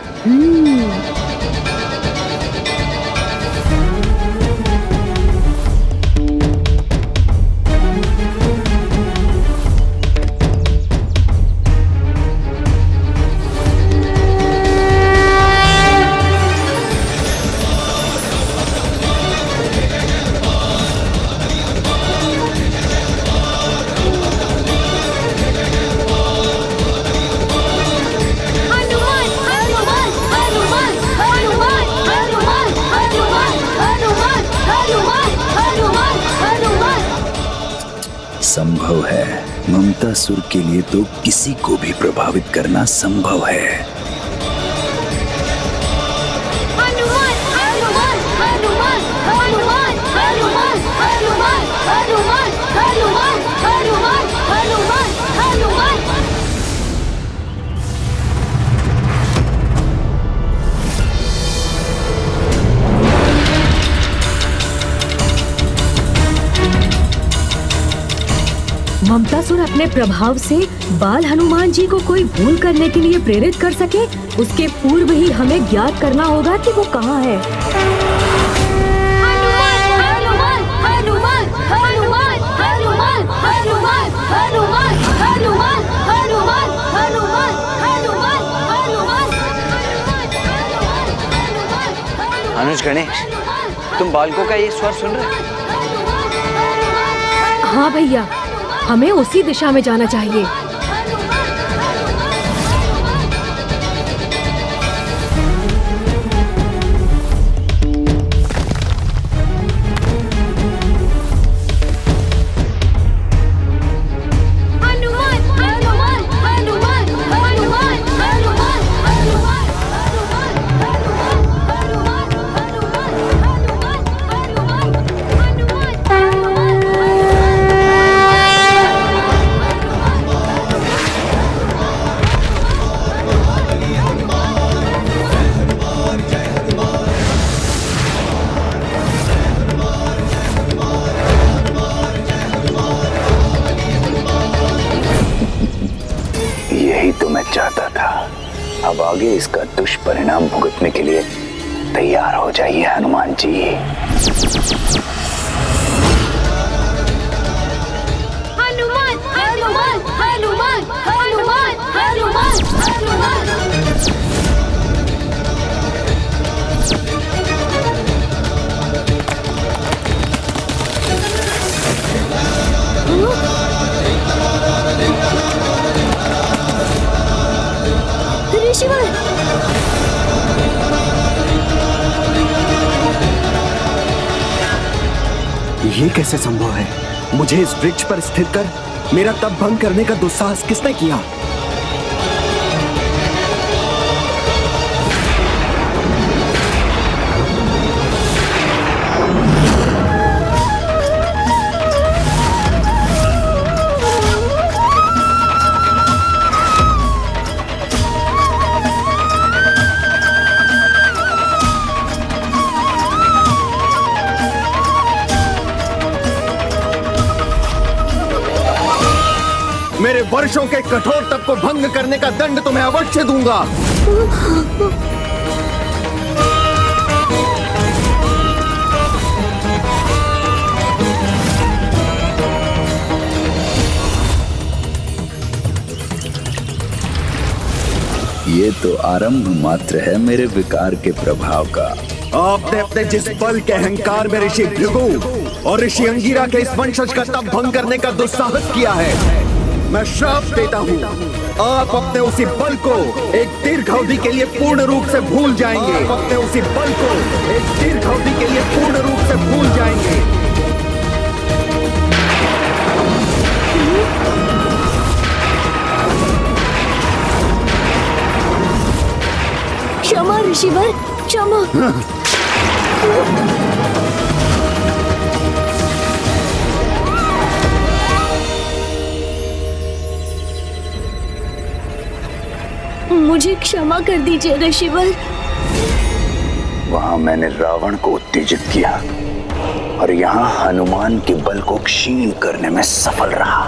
संभव है। ममतासुर के लिए तो किसी को भी प्रभावित करना संभव है। हनुमान, हनुमान, हनुमान, हनुमान, हनुमान, हनुमान, हनुमान, हनुमान, हनुमान, हनुमान, हनुमान। ममतासुर अपने प्रभाव से बाल हनुमान जी को कोई भूल करने के लिए प्रेरित कर सके, उसके पूर्व ही हमें ज्ञात करना होगा कि वो कहाँ है। हनुमान, हनुमान, हनुमान, हनुमान, हनुमान, हनुमान, हनुमान, हनुमान, हनुमान, हनुमान, हनुमान, हनुमान। अनुज, गणेश, तुम बालकों का ये स्वर सुन रहे? हाँ भैया, हमें उसी दिशा में जाना चाहिए। चाहता था। अब आगे इसका दुष्परिणाम भुगतने के लिए तैयार हो जाइए हनुमान जी। हनुमान, हनुमान, हनुमान, हनुमान, हनुमान, हनुमान। ऋषिवर, ये कैसे संभव है? मुझे इस वृक्ष पर स्थित कर मेरा तप भंग करने का दुस्साहस किसने किया? मेरे वर्षों के कठोर तप को भंग करने का दंड तुम्हें अवश्य दूंगा। ये तो आरंभ मात्र है मेरे विकार के प्रभाव का। आपने अपने जिस बल के अहंकार में ऋषि भृगु और ऋषि अंगिरा के इस वंशज का तप भंग करने का दुस्साहस किया है, मैं श्राप देता हूँ, आप अपने उसी बल को एक दीर्घ अवधि के लिए पूर्ण रूप से भूल जाएंगे। आप अपने उसी बल को एक दीर्घ अवधि के लिए पूर्ण रूप से भूल जाएंगे। क्षमा ऋषिवर, क्षमा। मुझे क्षमा कर दीजिए ऋषिवर। वहां मैंने रावण को उत्तेजित किया और यहाँ हनुमान के बल को क्षीण करने में सफल रहा,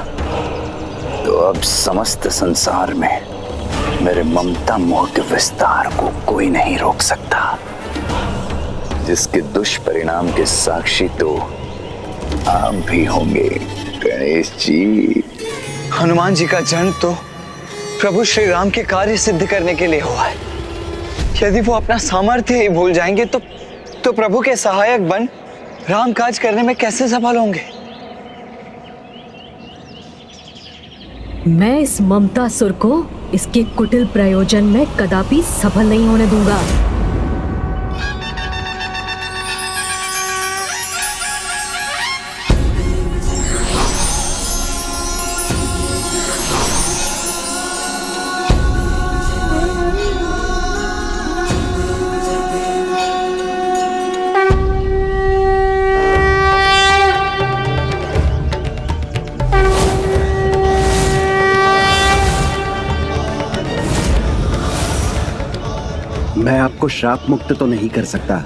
तो अब समस्त संसार में मेरे ममता मोह के विस्तार को कोई नहीं रोक सकता, जिसके दुष्परिणाम के साक्षी तो आप भी होंगे गणेश जी। हनुमान जी का जन्म तो प्रभु श्री राम के कार्य सिद्ध करने के लिए हुआ है। यदि वो अपना सामर्थ्य ही भूल जाएंगे तो प्रभु के सहायक बन राम काज करने में कैसे सफल होंगे? मैं इस ममतासुर को इसके कुटिल प्रयोजन में कदापि सफल नहीं होने दूंगा। मैं आपको श्राप मुक्त तो नहीं कर सकता,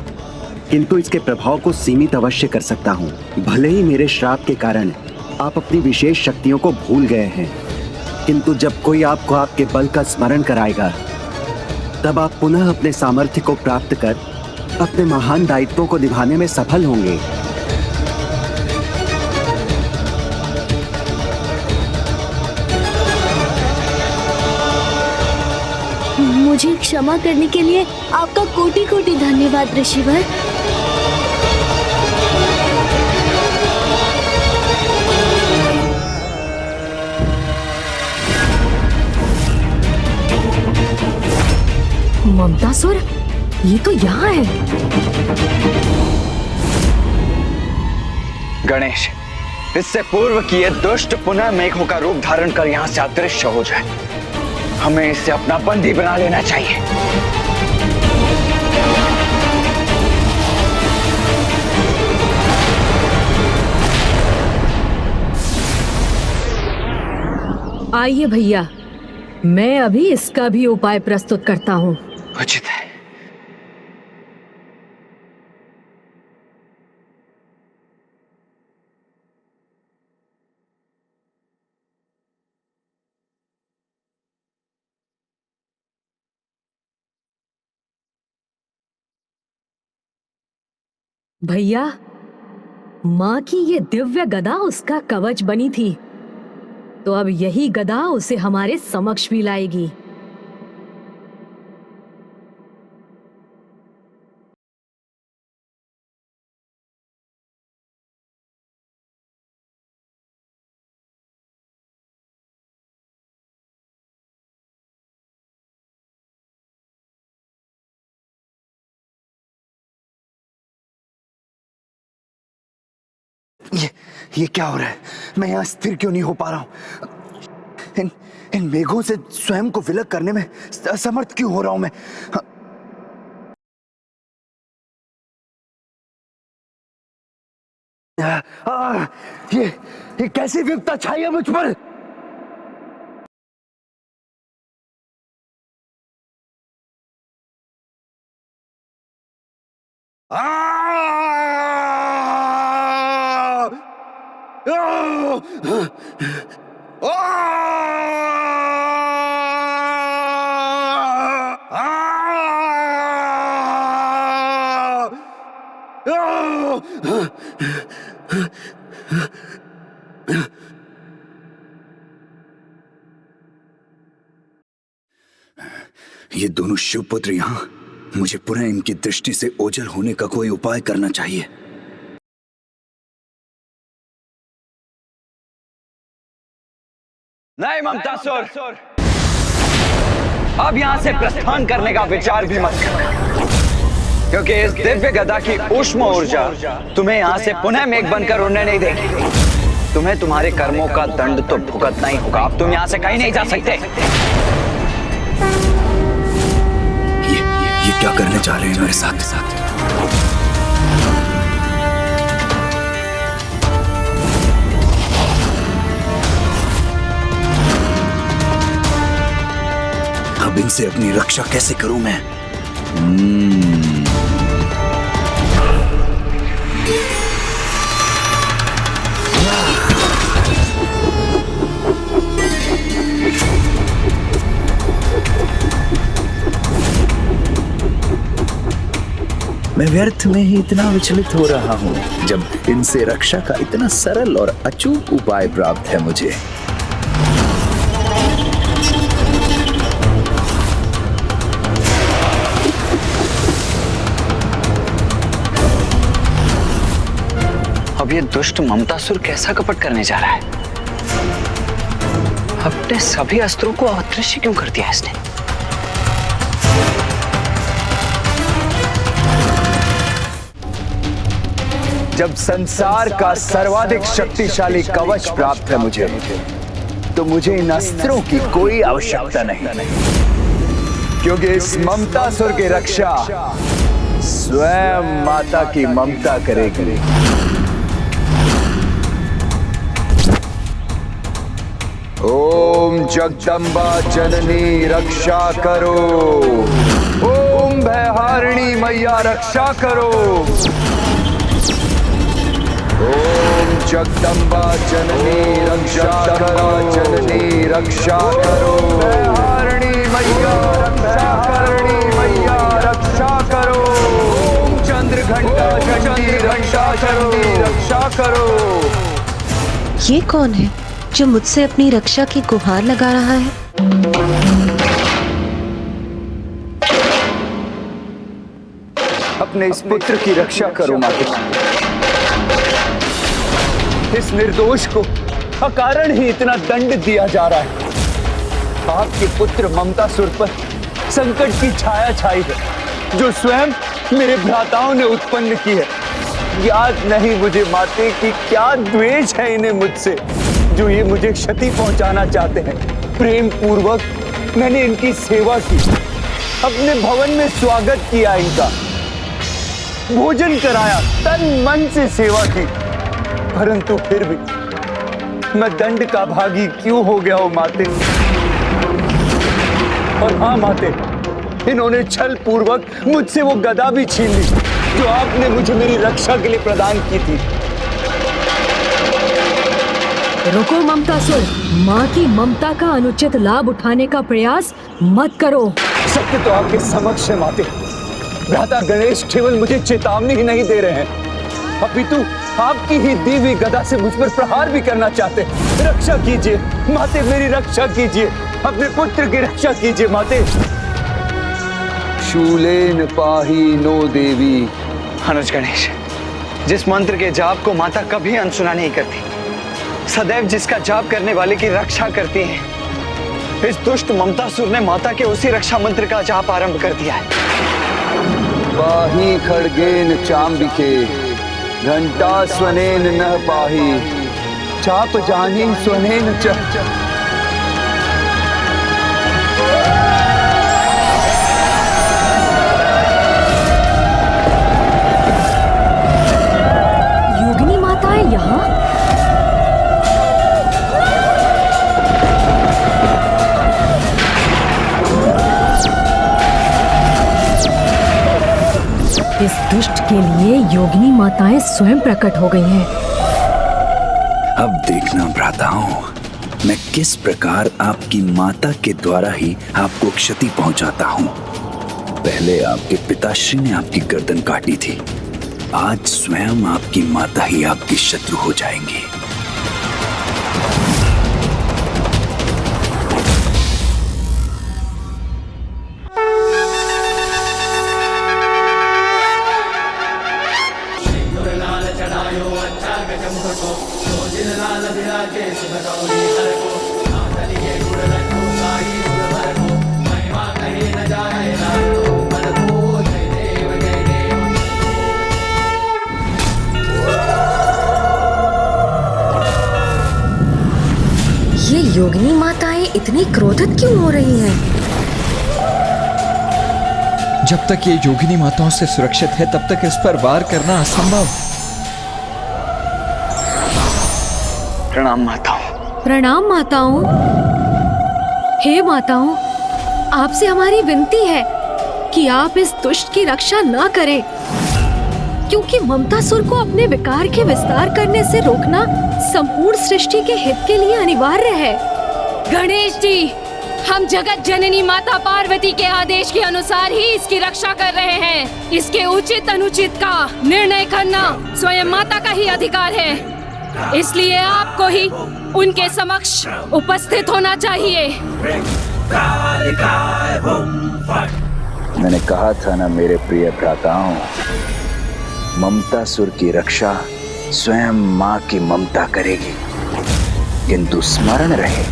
किंतु इसके प्रभाव को सीमित अवश्य कर सकता हूँ। भले ही मेरे श्राप के कारण आप अपनी विशेष शक्तियों को भूल गए हैं, किंतु जब कोई आपको आपके बल का स्मरण कराएगा, तब आप पुनः अपने सामर्थ्य को प्राप्त कर अपने महान दायित्वों को निभाने में सफल होंगे। मुझे क्षमा करने के लिए आपका कोटि कोटि धन्यवाद ऋषिवर। ममतासुर, ये तो यहाँ है। गणेश, इससे पूर्व कि ये दुष्ट पुनः मेघों का रूप धारण कर यहाँ से अदृश्य हो जाए, हमें इसे अपना बंदी बना लेना चाहिए। आइए भैया, मैं अभी इसका भी उपाय प्रस्तुत करता हूँ। उचित है। भैया, माँ की ये दिव्य गदा उसका कवच बनी थी, तो अब यही गदा उसे हमारे समक्ष भी लाएगी। ये क्या हो रहा है? मैं यहाँ स्थिर क्यों नहीं हो पा रहा हूँ? इन मेघों से स्वयं को विलग करने में असमर्थ क्यों हो रहा हूं मैं? ये कैसी विपदा छाई है मुझ पर? ये दोनों शिवपुत्र यहाँ, मुझे पुनः इनकी दृष्टि से ओझल होने का कोई उपाय करना चाहिए। नहीं ममतासुर, अब यहां से प्रस्थान करने का विचार भी मत कर, क्योंकि इस दिव्य गदा की ऊष्म ऊर्जा तुम्हें यहां से पुनः मेघ बनकर उड़ने नहीं देगी। तुम्हें तुम्हारे कर्मों का दंड तो भुगतना ही होगा। अब तुम यहां से कहीं नहीं जा सकते। ये क्या करने जा रहे हैं मेरे साथ? अब इनसे अपनी रक्षा कैसे करूं मैं? मैं व्यर्थ में ही इतना विचलित हो रहा हूं, जब इनसे रक्षा का इतना सरल और अचूक उपाय प्राप्त है मुझे। अब ये दुष्ट ममतासुर कैसा कपट करने जा रहा है? अपने सभी अस्त्रों को अदृश्य क्यों कर दिया इसने? जब संसार का सर्वाधिक शक्तिशाली कवच प्राप्त है मुझे, तो मुझे इन अस्त्रों की कोई आवश्यकता नहीं, क्योंकि इस ममतासुर की रक्षा स्वयं माता की ममता करेगी। ओम जगदम्बा जननी रक्षा करो, ओम भयहारिणी मैया रक्षा करो, ओम जगदम्बा जननी रक्षा करो, जननी रक्षा करो, भयहारिणी मैया रक्षा करणी मैया रक्षा करो, ओम चंद्रघंटा चंडी रक्षा करो, रक्षा करो। ये कौन है जो मुझसे अपनी रक्षा की गुहार लगा रहा है? अपने इस पुत्र की रक्षा करो माता। इस निर्दोष को अकारण ही इतना दंड दिया जा रहा है। आपके पुत्र ममतासुर पर संकट की छाया छाई है, जो स्वयं मेरे भ्राताओं ने उत्पन्न की है। याद नहीं मुझे माते कि क्या द्वेष है इन्हें मुझसे, जो ये मुझे क्षति पहुंचाना चाहते हैं। प्रेम पूर्वक मैंने इनकी सेवा की, अपने भवन में स्वागत किया, इनका भोजन कराया, तन मन से सेवा की, परंतु फिर भी मैं दंड का भागी क्यों हो गया हूं माते? और हाँ माते, इन्होंने छल पूर्वक मुझसे वो गदा भी छीन ली जो आपने मुझे मेरी रक्षा के लिए प्रदान की थी। रुको ममतासुर, माँ की ममता का अनुचित लाभ उठाने का प्रयास मत करो। सत्य तो आपके समक्ष है माते। भ्राता गणेश केवल मुझे चेतावनी ही नहीं दे रहे हैं, अपितु आपकी ही दी हुई गदा से मुझ पर प्रहार भी करना चाहते हैं। रक्षा कीजिए माते, मेरी रक्षा कीजिए, अपने पुत्र की रक्षा कीजिए माते। शूलेन पाही नो देवी। अनुज गणेश, जिस मंत्र के जाप को माता कभी अनसुना नहीं करती, सदैव जिसका जाप करने वाले की रक्षा करती है, इस दुष्ट ममतासुर ने माता के उसी रक्षा मंत्र का जाप आरंभ कर दिया है। पाही खड्गेन चांबिके घंटा स्वनेन न पाही, चाप जानी स्वनेन च। योगिनी माता है यहाँ? इस दुष्ट के लिए योगिनी माताएं स्वयं प्रकट हो गई हैं। अब देखना भ्राताओं, मैं किस प्रकार आपकी माता के द्वारा ही आपको क्षति पहुंचाता हूं। पहले आपके पिताश्री ने आपकी गर्दन काटी थी, आज स्वयं आपकी माता ही आपकी शत्रु हो जाएंगी। ये योगिनी माताएं इतनी क्रोधित क्यों हो रही हैं? जब तक ये योगिनी माताओं से सुरक्षित है तब तक इस पर वार करना असंभव। प्रणाम माताओं। प्रणाम माताओं। हे माताओं, आपसे हमारी विनती है कि आप इस दुष्ट की रक्षा न करें, क्योंकि ममतासुर को अपने विकार के विस्तार करने से रोकना संपूर्ण सृष्टि के हित के लिए अनिवार्य है। गणेश जी, हम जगत जननी माता पार्वती के आदेश के अनुसार ही इसकी रक्षा कर रहे हैं। इसके उचित अनुचित का निर्णय करना स्वयं माता का ही अधिकार है, इसलिए आपको ही उनके समक्ष उपस्थित होना चाहिए। मैंने कहा था ना मेरे प्रिय भ्राताओं, ममतासुर की रक्षा स्वयं माँ की ममता करेगी। किंतु स्मरण रहे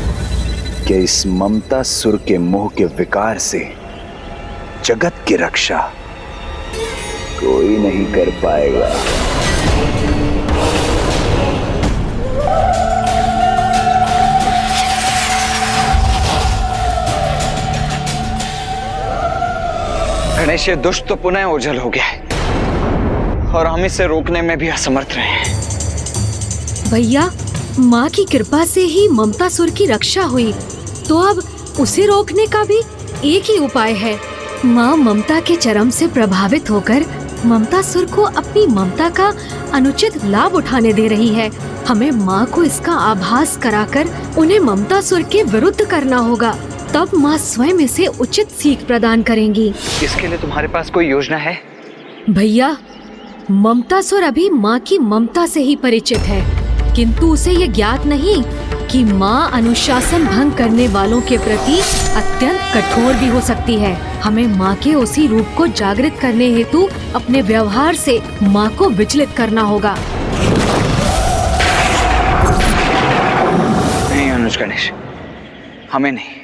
कि इस ममतासुर के मोह के विकार से जगत की रक्षा कोई नहीं कर पाएगा। गणेश, ये दुष्ट तो पुनः ओझल हो गया है और हम इसे रोकने में भी असमर्थ रहे हैं। भैया, माँ की कृपा से ही ममतासुर की रक्षा हुई, तो अब उसे रोकने का भी एक ही उपाय है। माँ ममता के चरम से प्रभावित होकर ममतासुर को अपनी ममता का अनुचित लाभ उठाने दे रही है। हमें माँ को इसका आभास कराकर उन्हें ममतासुर के विरुद्ध करना होगा, तब माँ स्वयं इसे उचित सीख प्रदान करेंगी। इसके लिए तुम्हारे पास कोई योजना है? भैया, ममतासुर अभी माँ की ममता से ही परिचित है, किंतु उसे ये ज्ञात नहीं कि माँ अनुशासन भंग करने वालों के प्रति अत्यंत कठोर भी हो सकती है। हमें माँ के उसी रूप को जागृत करने हेतु अपने व्यवहार से माँ को विचलित करना होगा। नहीं अनुज गणेश, हमें नहीं,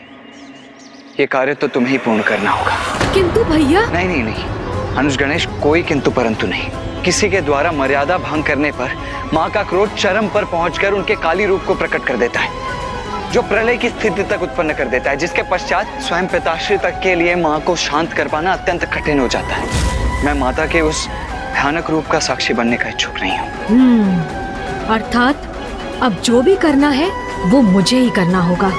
ये कार्य तो तुम्हें ही पूर्ण करना होगा। किंतु भैया। नहीं नहीं नहीं अनुज गणेश, कोई किंतु परंतु नहीं। किसी के द्वारा मर्यादा भंग करने पर माँ का क्रोध चरम पर पहुंचकर उनके काली रूप को प्रकट कर देता है, जो प्रलय की स्थिति तक उत्पन्न कर देता है, जिसके पश्चात स्वयं पिताश्री तक के लिए माँ को शांत कर पाना अत्यंत कठिन हो जाता है। मैं माता के उस भयानक रूप का साक्षी बनने का इच्छुक नहीं हूँ। अर्थात अब जो भी करना है वो मुझे ही करना होगा।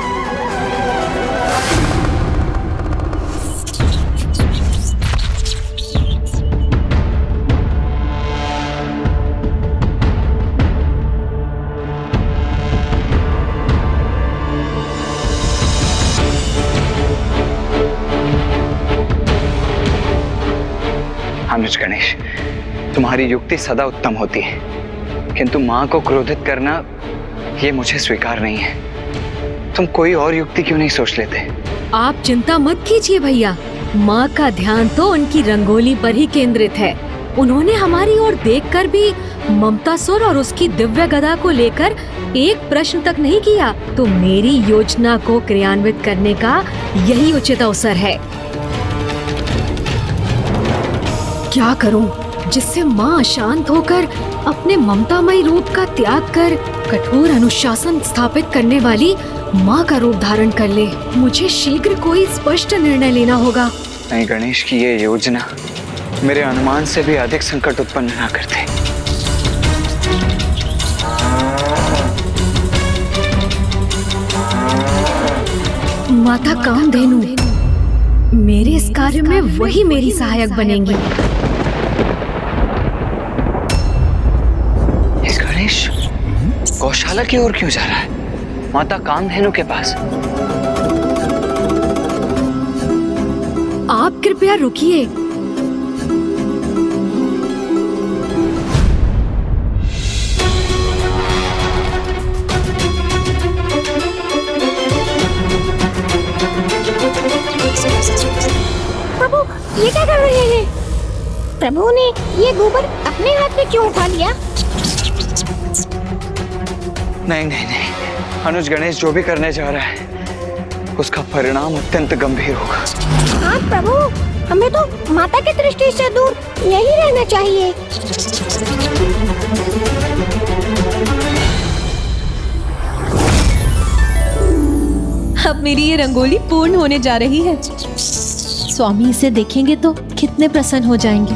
अनुज गणेश, तुम्हारी युक्ति सदा उत्तम होती है, किंतु माँ को क्रोधित करना ये मुझे स्वीकार नहीं है। तुम कोई और युक्ति क्यों नहीं सोच लेते? आप चिंता मत कीजिए भैया, माँ का ध्यान तो उनकी रंगोली पर ही केंद्रित है। उन्होंने हमारी ओर देखकर भी ममतासुर और उसकी दिव्य गदा को लेकर एक प्रश्न तक नहीं किया, तो मेरी योजना को क्रियान्वित करने का यही उचित अवसर है। क्या करूं जिससे माँ अशांत होकर अपने ममतामयी रूप का त्याग कर कठोर अनुशासन स्थापित करने वाली माँ का रूप धारण कर ले। मुझे शीघ्र कोई स्पष्ट निर्णय लेना होगा। नहीं गणेश की ये योजना मेरे अनुमान से भी अधिक संकट उत्पन्न ना करते। माता कामधेनु, मेरे इस कार्य में वही मेरी सहायक बनेंगी। गणेश गौशाला की ओर क्यों जा रहा है? माता कामधेनु के पास। आप कृपया रुकिए। प्रभु, ये क्या कर रहे हैं? प्रभु ने ये गोबर अपने हाथ में क्यों उठा लिया? नहीं नहीं नहीं, अनुज गणेश जो भी करने जा रहा है उसका परिणाम अत्यंत गंभीर होगा। हाँ प्रभु, हमें तो माता की दृष्टि से दूर यही रहना चाहिए। अब मेरी ये रंगोली पूर्ण होने जा रही है। स्वामी इसे देखेंगे तो कितने प्रसन्न हो जाएंगे।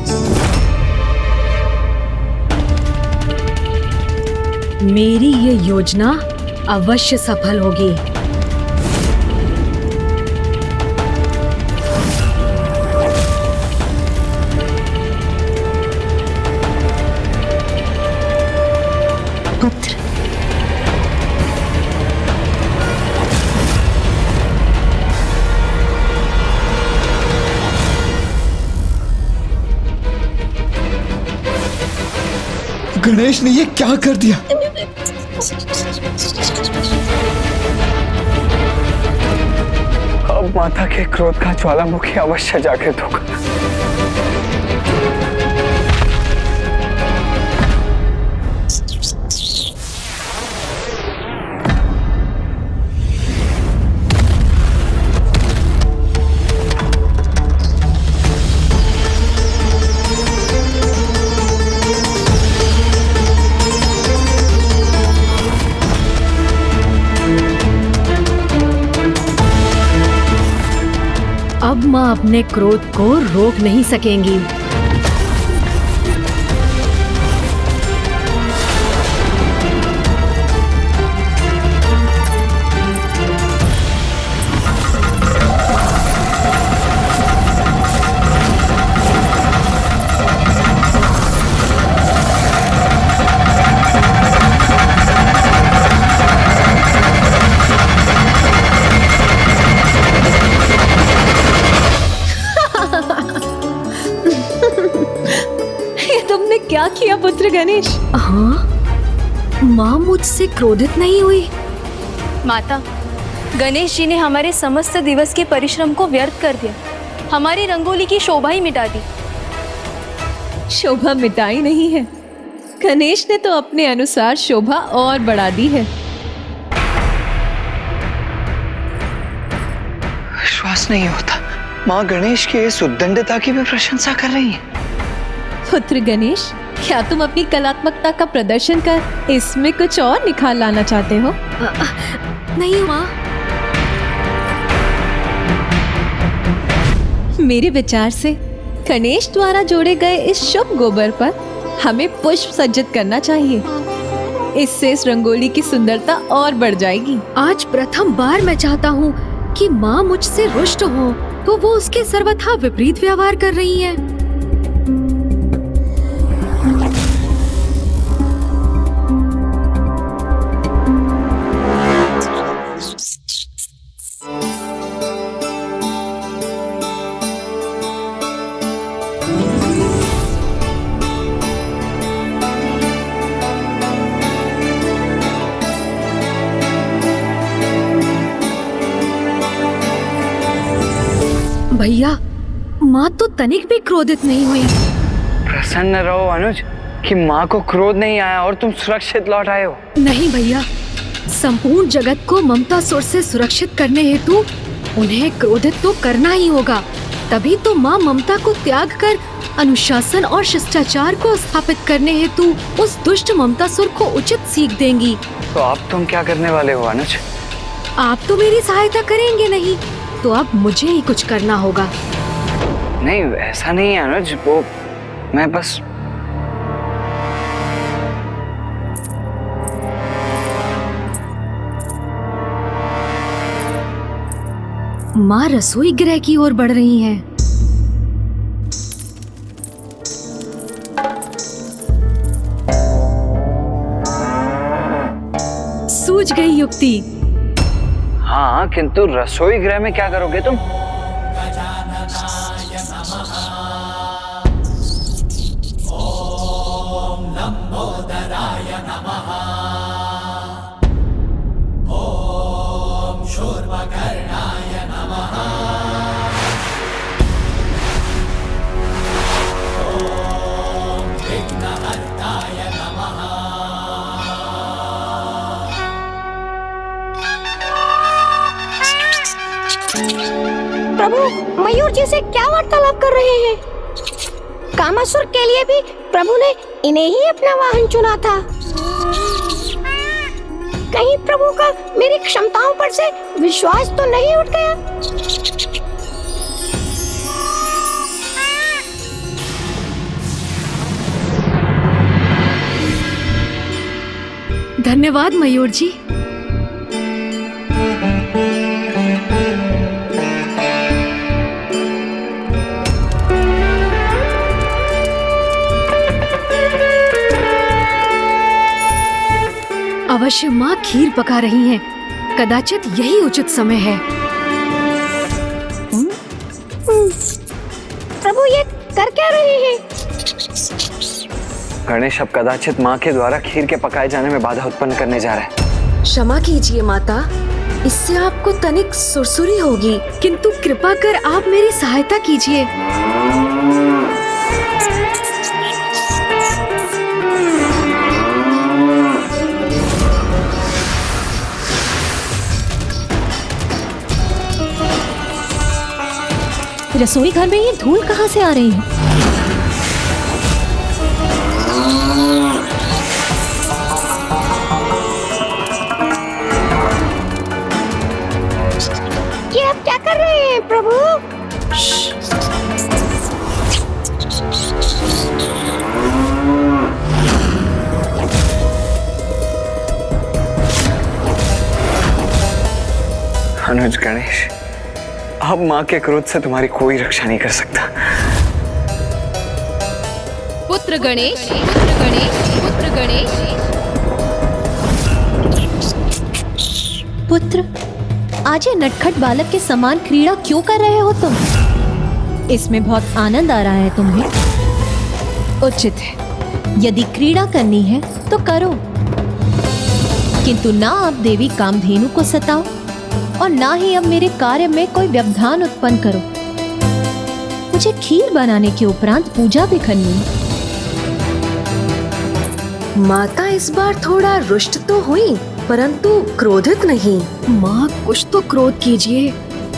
मेरी ये योजना अवश्य सफल होगी। पुत्र, गणेश ने ये क्या कर दिया? अब माता के क्रोध का ज्वालामुखी अवश्य जागृत होगा। अब माँ अपने क्रोध को रोक नहीं सकेंगी। क्या किया पुत्र गणेश? हाँ, माँ मुझसे क्रोधित नहीं हुई। माता, गणेश जी ने हमारे समस्त दिवस के परिश्रम को व्यर्थ कर दिया, हमारी रंगोली की शोभा ही मिटा दी। शोभा मिटाई नहीं है, गणेश ने तो अपने अनुसार शोभा और बढ़ा दी है। विश्वास नहीं होता, माँ गणेश की इस उद्दंडता की भी प्रशंसा कर रही है। पुत्र गणेश, क्या तुम अपनी कलात्मकता का प्रदर्शन कर इसमें कुछ और निखार लाना चाहते हो? नहीं माँ। मेरे विचार से गणेश द्वारा जोड़े गए इस शुभ गोबर पर हमें पुष्प सज्जित करना चाहिए। इससे इस रंगोली की सुंदरता और बढ़ जाएगी। आज प्रथम बार मैं चाहता हूँ कि माँ मुझसे रुष्ट हो, तो वो उसके सर्वथा विपरीत व्यवहार कर रही है। भैया, माँ तो तनिक भी क्रोधित नहीं हुई। प्रसन्न रहो अनुज कि माँ को क्रोध नहीं आया और तुम सुरक्षित लौट आए हो। नहीं भैया, संपूर्ण जगत को ममतासुर से सुरक्षित करने हेतु उन्हें क्रोधित तो करना ही होगा। तभी तो माँ ममता को त्याग कर अनुशासन और शिष्टाचार को स्थापित करने हेतु उस दुष्ट ममतासुर को उचित सीख देंगी। तो अब तुम क्या करने वाले हो अनुज? आप तो मेरी सहायता करेंगे नहीं, तो अब मुझे ही कुछ करना होगा। नहीं, ऐसा नहीं है अनुज, वो मैं बस माँ रसोई गृह की ओर बढ़ रही हैं। सूझ गई युक्ति। हाँ, किंतु रसोई गृह में क्या करोगे तुम? प्रभु, मयूर जी से क्या वार्तालाप कर रहे हैं? कामासुर के लिए भी प्रभु ने इन्हें ही अपना वाहन चुना था। कहीं प्रभु का मेरी क्षमताओं पर से विश्वास तो नहीं उठ गया? धन्यवाद मयूर जी। अवश्य माँ खीर पका रही हैं। कदाचित यही उचित समय है। प्रभु ये कर क्या रहे हैं? गणेश अब कदाचित माँ के द्वारा खीर के पकाए जाने में बाधा उत्पन्न करने जा रहा है। क्षमा कीजिए माता, इससे आपको तनिक सुरसुरी होगी, किंतु कृपा कर आप मेरी सहायता कीजिए। रसोई घर में ये धूल कहाँ से आ रही है? ये आप क्या कर रहे हैं प्रभु? अनुज, गणेश, अब माँ के क्रोध से तुम्हारी कोई रक्षा नहीं कर सकता। पुत्र गणेश, पुत्र गणेश, पुत्र गणेश। पुत्र, आज ये नटखट बालक के समान क्रीड़ा क्यों कर रहे हो तुम? इसमें बहुत आनंद आ रहा है तुम्हें? उचित है, यदि क्रीड़ा करनी है तो करो, किंतु ना आप देवी कामधेनु को सताओ और ना ही अब मेरे कार्य में कोई व्यवधान उत्पन्न करो। मुझे खीर बनाने के उपरांत पूजा भी करनी है। माता इस बार थोड़ा रुष्ट तो हुई, परंतु क्रोधित नहीं। माँ, कुछ तो क्रोध कीजिए।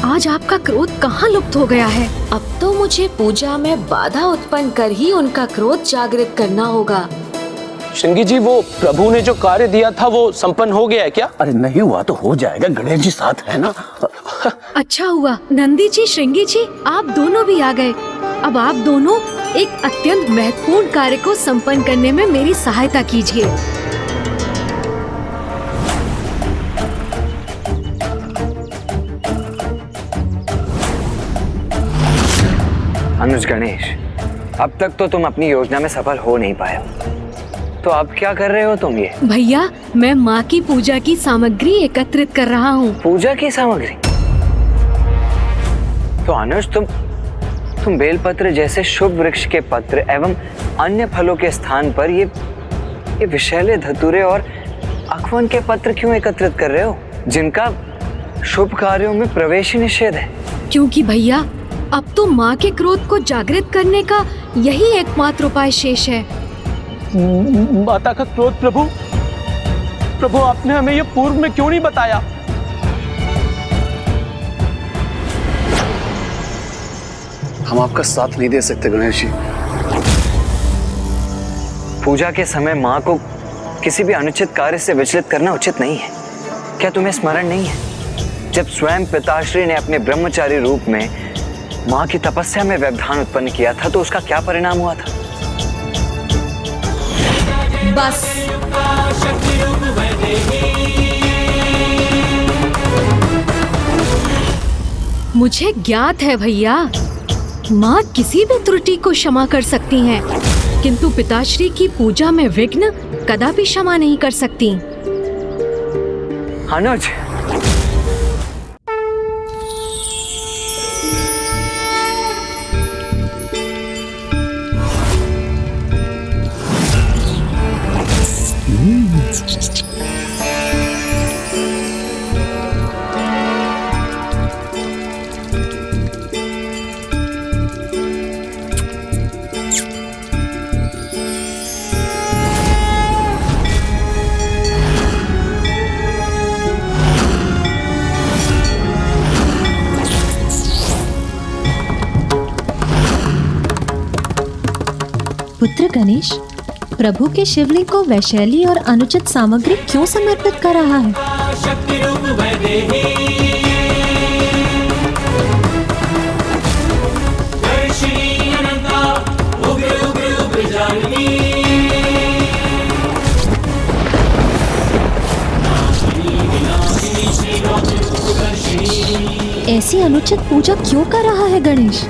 आज आपका क्रोध कहाँ लुप्त हो गया है? अब तो मुझे पूजा में बाधा उत्पन्न कर ही उनका क्रोध जागृत करना होगा। श्रृंगी जी, वो प्रभु ने जो कार्य दिया था वो संपन्न हो गया है क्या? अरे नहीं हुआ तो हो जाएगा, गणेश जी साथ है ना। अच्छा हुआ नंदी जी, श्रृंगी जी, आप दोनों भी आ गए। अब आप दोनों एक अत्यंत महत्वपूर्ण कार्य को संपन्न करने में मेरी सहायता कीजिए। अनुज, गणेश, अब तक तो तुम अपनी योजना में सफल हो नहीं पाए, तो अब क्या कर रहे हो तुम ये? भैया, मैं माँ की पूजा की सामग्री एकत्रित कर रहा हूँ। पूजा की सामग्री? तो अनुज, तुम बेलपत्र जैसे शुभ वृक्ष के पत्र एवं अन्य फलों के स्थान पर ये विषैले धतूरे और अखवन के पत्र क्यों एकत्रित कर रहे हो, जिनका शुभ कार्यों में प्रवेश ही निषेध है? क्योंकि भैया, अब तो माँ के क्रोध को जागृत करने का यही एकमात्र उपाय शेष है। माता का क्रोध? प्रभु, आपने हमें ये पूर्व में क्यों नहीं बताया? हम आपका साथ नहीं दे सकते गणेश जी। पूजा के समय माँ को किसी भी अनुचित कार्य से विचलित करना उचित नहीं है। क्या तुम्हें स्मरण नहीं है, जब स्वयं पिताश्री ने अपने ब्रह्मचारी रूप में माँ की तपस्या में व्यवधान उत्पन्न किया था तो उसका क्या परिणाम हुआ था? बस। मुझे ज्ञात है भैया, माँ किसी भी त्रुटि को क्षमा कर सकती हैं, किंतु पिताश्री की पूजा में विघ्न कदापि क्षमा नहीं कर सकती। अनुज, पुत्र गणेश, प्रभु के शिवलिंग को वैशैली और अनुचित सामग्री क्यों समर्पित कर रहा है? ऐसी अनुचित पूजा क्यों कर रहा है गणेश?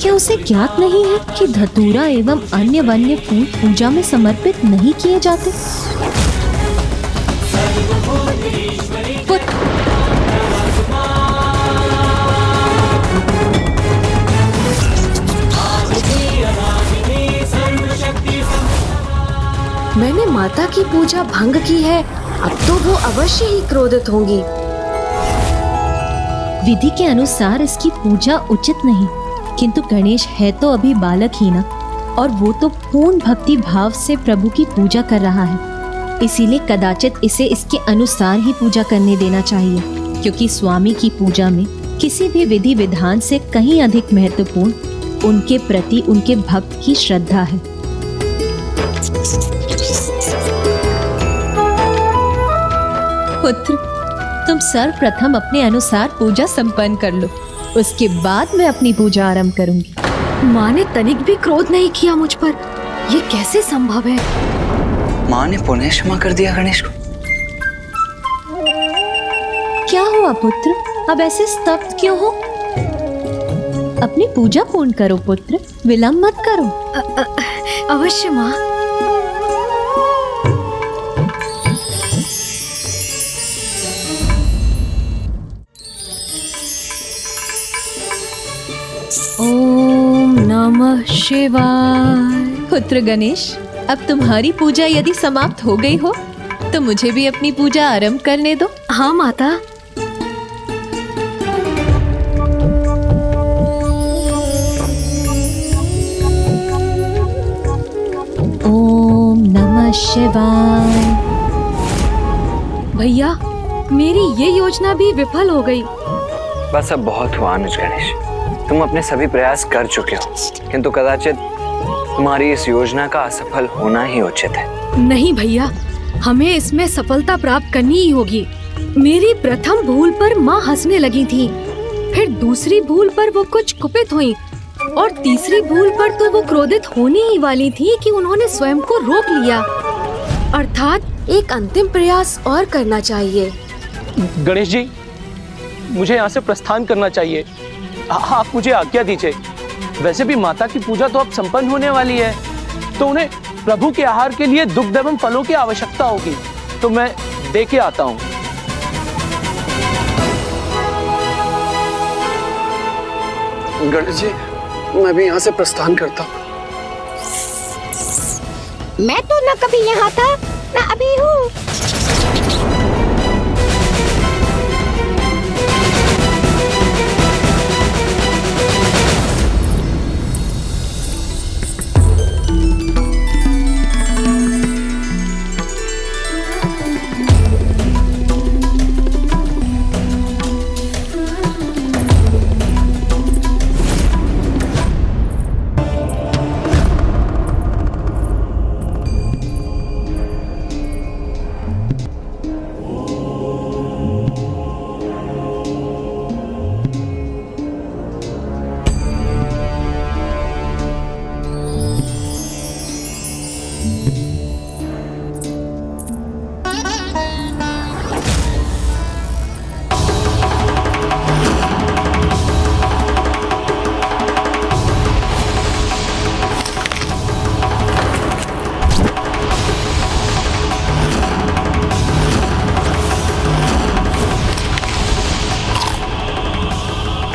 क्या उसे ज्ञात नहीं है कि धतूरा एवं अन्य वन्य फूल पूजा में समर्पित नहीं किए जाते? मैंने माता की पूजा भंग की है, अब तो वो अवश्य ही क्रोधित होंगी। विधि के अनुसार इसकी पूजा उचित नहीं, किंतु गणेश है तो अभी बालक ही ना, और वो तो पूर्ण भक्ति भाव से प्रभु की पूजा कर रहा है। इसीलिए कदाचित इसे इसके अनुसार ही पूजा करने देना चाहिए, क्योंकि स्वामी की पूजा में किसी भी विधि विधान से कहीं अधिक महत्वपूर्ण उनके प्रति उनके भक्त की श्रद्धा है। पुत्र, तुम सर्वप्रथम अपने अनुसार पूजा संपन्न कर लो, उसके बाद मैं अपनी पूजा आरंभ करूंगी। माँ ने तनिक भी क्रोध नहीं किया मुझ पर, ये कैसे संभव है? माँ ने पुण्य क्षमा कर दिया गणेश को। क्या हुआ पुत्र, अब ऐसे स्तब्ध क्यों हो? अपनी पूजा पूर्ण करो पुत्र, विलंब मत करो। अवश्य माँ। ओम नमः शिवाय। पुत्र गणेश, अब तुम्हारी पूजा यदि समाप्त हो गई हो तो मुझे भी अपनी पूजा आरंभ करने दो। हाँ माता। ओम नमः शिवाय। भैया, मेरी ये योजना भी विफल हो गई। बस अब बहुत हुआ अनुज गणेश, तुम अपने सभी प्रयास कर चुके हो, किंतु कदाचित तुम्हारी इस योजना का असफल होना ही उचित है। नहीं भैया, हमें इसमें सफलता प्राप्त करनी ही होगी। मेरी प्रथम भूल पर माँ हंसने लगी थी, फिर दूसरी भूल पर वो कुछ कुपित हुई, और तीसरी भूल पर तो वो क्रोधित होने ही वाली थी कि उन्होंने स्वयं को रोक लिया। अर्थात एक अंतिम प्रयास और करना चाहिए। गणेश जी, मुझे यहाँ से प्रस्थान करना चाहिए। आप मुझे आज्ञा दीजिए। वैसे भी माता की पूजा तो अब संपन्न होने वाली है, तो उन्हें प्रभु के आहार के लिए दुग्ध एवं फलों की आवश्यकता होगी, तो मैं दे के आता हूँ। गणेश जी, मैं भी यहाँ से प्रस्थान करता हूँ। मैं तो न कभी यहाँ था न अभी हूँ।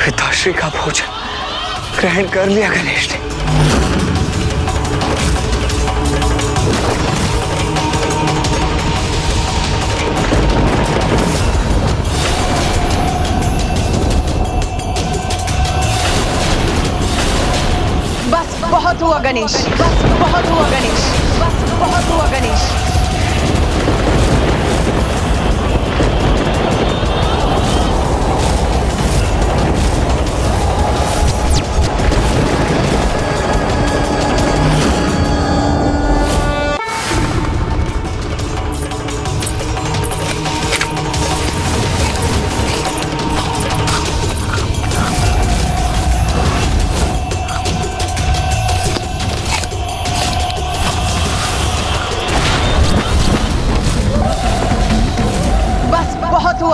पिताश्री का भोजन ग्रहण कर लिया गणेश ने। बस बहुत हुआ गणेश, बस बहुत हुआ गणेश, बस बहुत हुआ गणेश।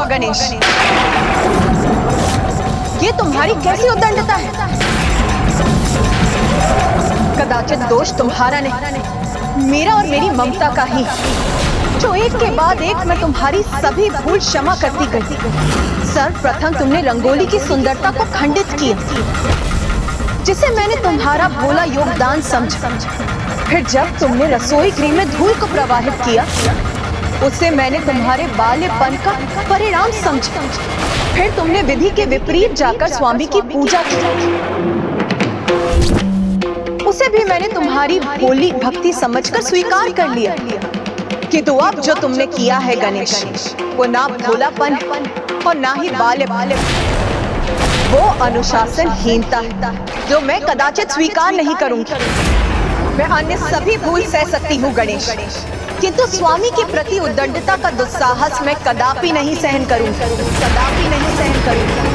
गणेश? ये तुम्हारी कैसी उद्दंडता है? कदाचित दोष तुम्हारा नहीं, मेरा और मेरी ममता का ही, जो एक के बाद एक मैं तुम्हारी सभी भूल क्षमा करती गई। सर्वप्रथम तुमने रंगोली की सुंदरता को खंडित किया, जिसे मैंने तुम्हारा भोला योगदान समझा। फिर जब तुमने रसोई गृह में धूल को प्रवाहित किया, उसे मैंने तुम्हारे बालेपन का परिणाम समझा। फिर तुमने विधि के विपरीत जाकर स्वामी की पूजा की, उसे भी मैंने तुम्हारी भोली भक्ति समझकर स्वीकार कर लिया। किंतु अब जो तुमने किया है गणेश, वो ना भोलापन और ना ही बालेपन, वो अनुशासनहीनता है, जो मैं कदाचित स्वीकार नहीं करूंगी। मैं अन्य सभी भूल सह सकती हूँ गणेश, किंतु स्वामी के प्रति उद्दंडता का दुस्साहस मैं कदापि नहीं सहन करूंगी, कदापि नहीं सहन करूंगी।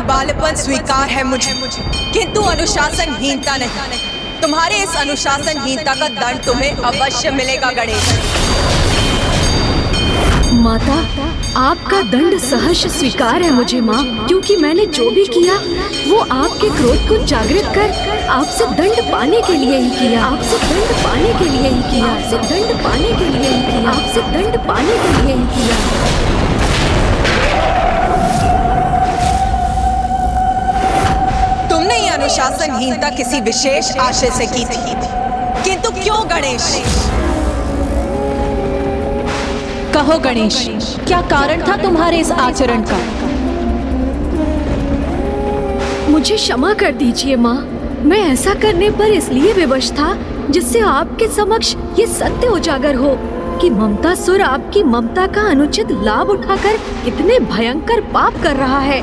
बालपन स्वीकार है मुझे, किंतु अनुशासनहीनता नहीं। तुम्हारे इस अनुशासनहीनता का दंड तुम्हें अवश्य मिलेगा गणेश। माता, आपका दंड सहर्ष स्वीकार है मुझे माँ, क्योंकि मैंने जो भी किया वो आपके क्रोध को जागृत कर आपसे दंड पाने के लिए ही किया, आपसे दंड पाने के लिए ही किया, आपसे दंड पाने के लिए ही किया, आपसे दंड पाने के लिए ही किया। तुमने ये अनुशासनहीनता किसी विशेष आशय से की थी, किंतु क्यों गणेश? कहो गणेश, क्या कारण था तुम्हारे इस आचरण का? मुझे क्षमा कर दीजिए माँ, मैं ऐसा करने पर इसलिए विवश था जिससे आपके समक्ष ये सत्य उजागर हो कि ममतासुर आपकी ममता का अनुचित लाभ उठाकर कितने भयंकर पाप कर रहा है,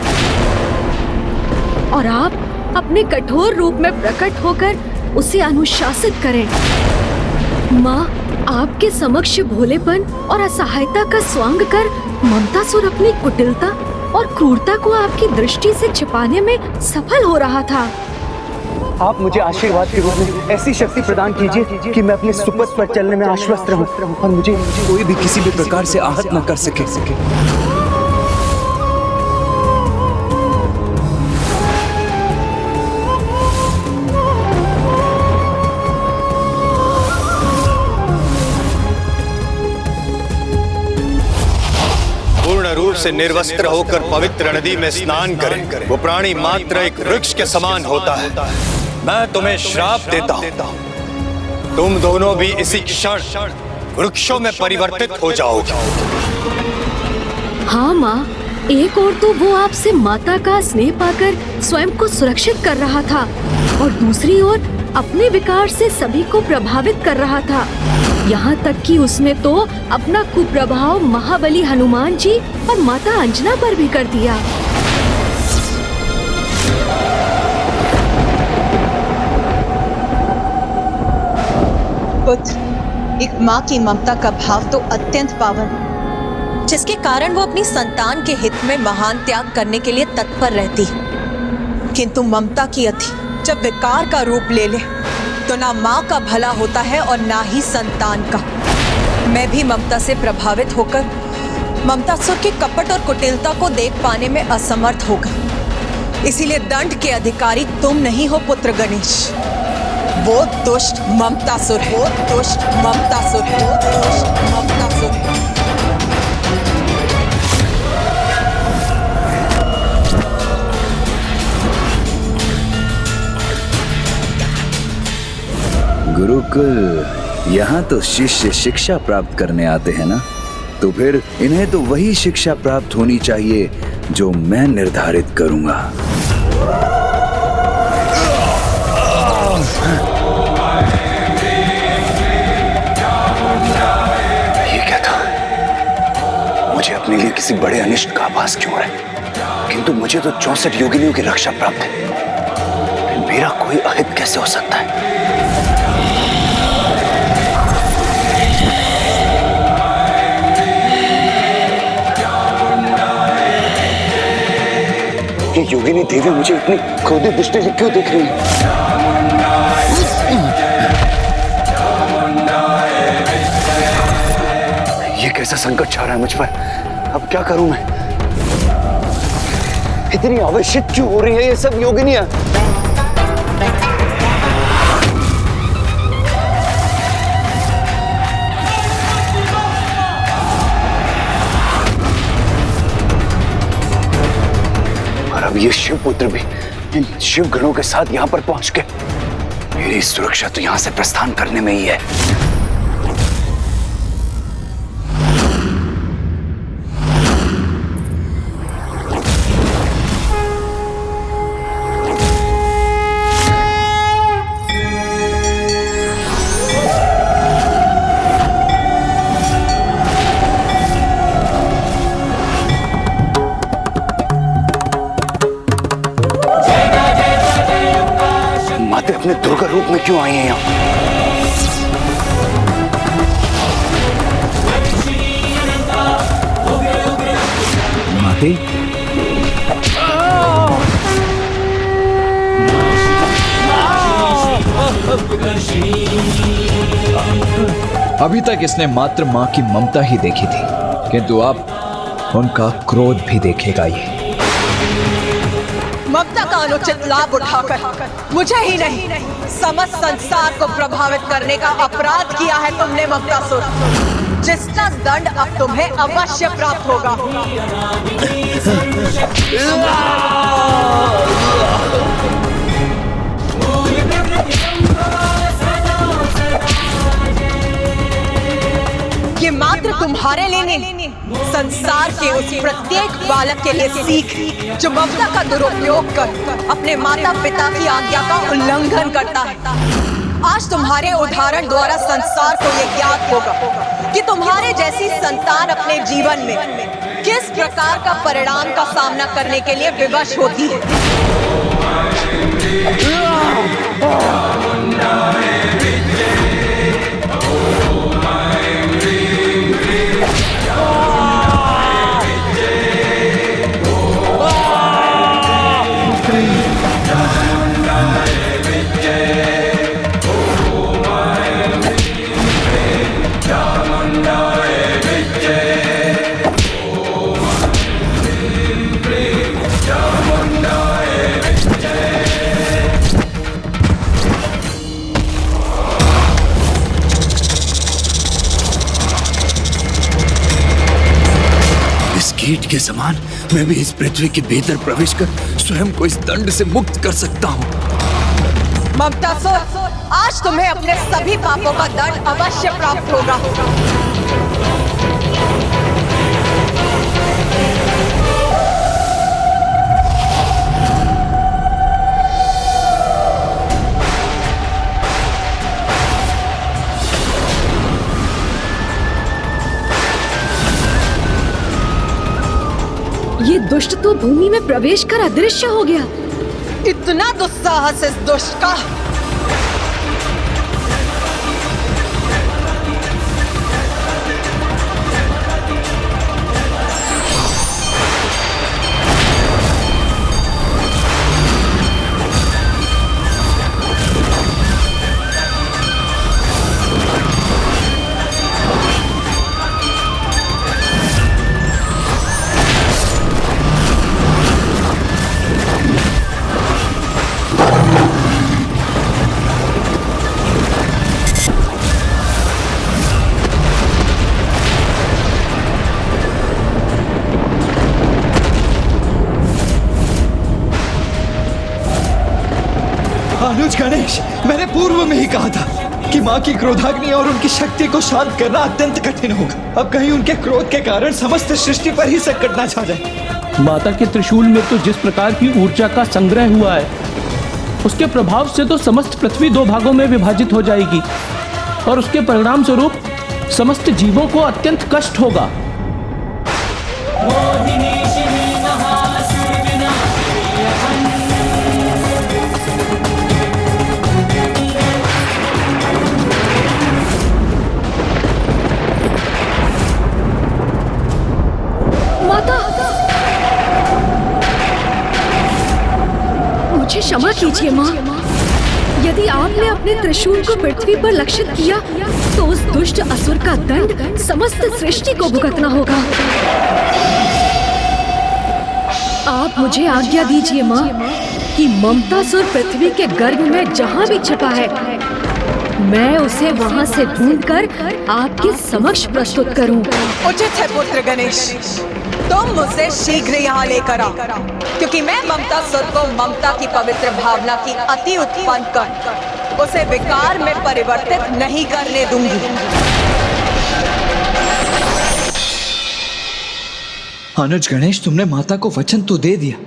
और आप अपने कठोर रूप में प्रकट होकर उसे अनुशासित करें। माँ, आपके समक्ष भोलेपन और असहायता का स्वांग कर ममतासुर अपनी कुटिलता और क्रूरता को आपकी दृष्टि से छिपाने में सफल हो रहा था। आप मुझे आशीर्वाद के रूप में ऐसी शक्ति प्रदान कीजिए कि मैं अपने सुपथ पर चलने में आश्वस्त रहूं और मुझे कोई भी किसी भी प्रकार से आहत न कर सके। रूप से निर्वस्त्र होकर पवित्र नदी में स्नान करें। वो प्राणी मात्र एक वृक्ष के समान होता है। मैं तुम्हें श्राप देता हूं, तुम दोनों भी इसी क्षण वृक्षों में परिवर्तित हो जाओगे। हाँ माँ, एक ओर तो वो आपसे माता का स्नेह पाकर स्वयं को सुरक्षित कर रहा था, और दूसरी ओर अपने विकार से सभी को प्रभावित कर रहा था। यहाँ तक कि उसने तो अपना कुप्रभाव महाबली हनुमान जी और माता अंजना पर भी कर दिया। पुत्र, एक माँ की ममता का भाव तो अत्यंत पावन, जिसके कारण वो अपनी संतान के हित में महान त्याग करने के लिए तत्पर रहती है। किंतु ममता की अति जब विकार का रूप ले ले तो ना माँ का भला होता है और ना ही संतान का। मैं भी ममता से प्रभावित होकर ममतासुर के कपट और कुटिलता को देख पाने में असमर्थ हो गई। इसीलिए दंड के अधिकारी तुम नहीं हो पुत्र गणेश, वो दुष्ट ममतासुर है, वो दुष्ट ममतासुर है, वो दुष्ट ममतासुर है। गुरुकुल, यहाँ तो शिष्य शिक्षा प्राप्त करने आते हैं ना, तो फिर इन्हें तो वही शिक्षा प्राप्त होनी चाहिए जो मैं निर्धारित करूंगा। अपने लिए किसी बड़े अनिष्ट का आभास क्यों रहे, किंतु मुझे तो 64 योगिनियों की रक्षा प्राप्त है। फिर मेरा कोई अहित कैसे हो सकता है? ये योगिनी देवी मुझे इतनी क्रोधित दृष्टि से क्यों देख रही है? ये कैसा संकट छा रहा है मुझ पर? अब क्या करूं मैं? इतनी आवेशित क्यों हो रही है ये सब योगिनियां? और अब ये शिवपुत्र भी इन शिव गणों के साथ यहां पर पहुंच गए। मेरी सुरक्षा तो यहां से प्रस्थान करने में ही है। अपने दुर्गा रूप में क्यों आई हैं यहाँ? माते, अभी तक इसने मात्र मां की ममता ही देखी थी, किंतु अब उनका क्रोध भी देखेगा ये। ममता का अनुचित लाभ उठाकर मुझे ही नहीं समस्त संसार को प्रभावित करने का अपराध किया है तुमने ममतासुर, जिसका दंड अब तुम्हें अवश्य प्राप्त होगा। ये मात्र तुम्हारे लिए नहीं, संसार के उस प्रत्येक बालक के लिए सीख जो ममता का दुरुपयोग कर अपने माता पिता की आज्ञा का उल्लंघन करता है। आज तुम्हारे उदाहरण द्वारा संसार को ये ज्ञात होगा कि तुम्हारे जैसी संतान अपने जीवन में किस प्रकार का परिणाम का सामना करने के लिए विवश होती है। कीट के समान मैं भी इस पृथ्वी के भीतर प्रवेश कर स्वयं को इस दंड से मुक्त कर सकता हूँ। ममतासुर, आज तुम्हें अपने सभी पापों का दंड अवश्य प्राप्त होगा। ये दुष्ट तो भूमि में प्रवेश कर अदृश्य हो गया। इतना दुस्साहस इस दुष्ट का! अनुज गणेश, मैंने पूर्व में ही कहा था कि माँ की क्रोधाग्नि और उनकी शक्ति को शांत करना अत्यंत कठिन होगा। अब कहीं उनके क्रोध के कारण समस्त सृष्टि पर ही संकट न छा जाए। माता के त्रिशूल में तो जिस प्रकार की ऊर्जा का संग्रह हुआ है, उसके प्रभाव से तो समस्त पृथ्वी 2 भागों में विभाजित हो जाएगी और उसके परिणाम स्वरूप समस्त जीवों को अत्यंत कष्ट होगा। मुझे क्षमा कीजिए माँ। यदि आपने अपने त्रिशूल को पृथ्वी पर लक्षित किया तो उस दुष्ट असुर का दंड समस्त सृष्टि को भुगतना होगा। आप मुझे आज्ञा दीजिए माँ कि ममतासुर पृथ्वी के गर्भ में जहाँ भी छिपा है मैं उसे वहाँ से ढूंढकर आपके समक्ष प्रस्तुत करूं। उचित है पुत्र गणेश, तुम मुझसे शीघ्र यहाँ लेकर आओ, क्योंकि मैं ममतासुर को ममता की पवित्र भावना की अति उत्पन्न कर उसे विकार में परिवर्तित नहीं करने दूंगी। अनुज गणेश, तुमने माता को वचन तो दे दिया,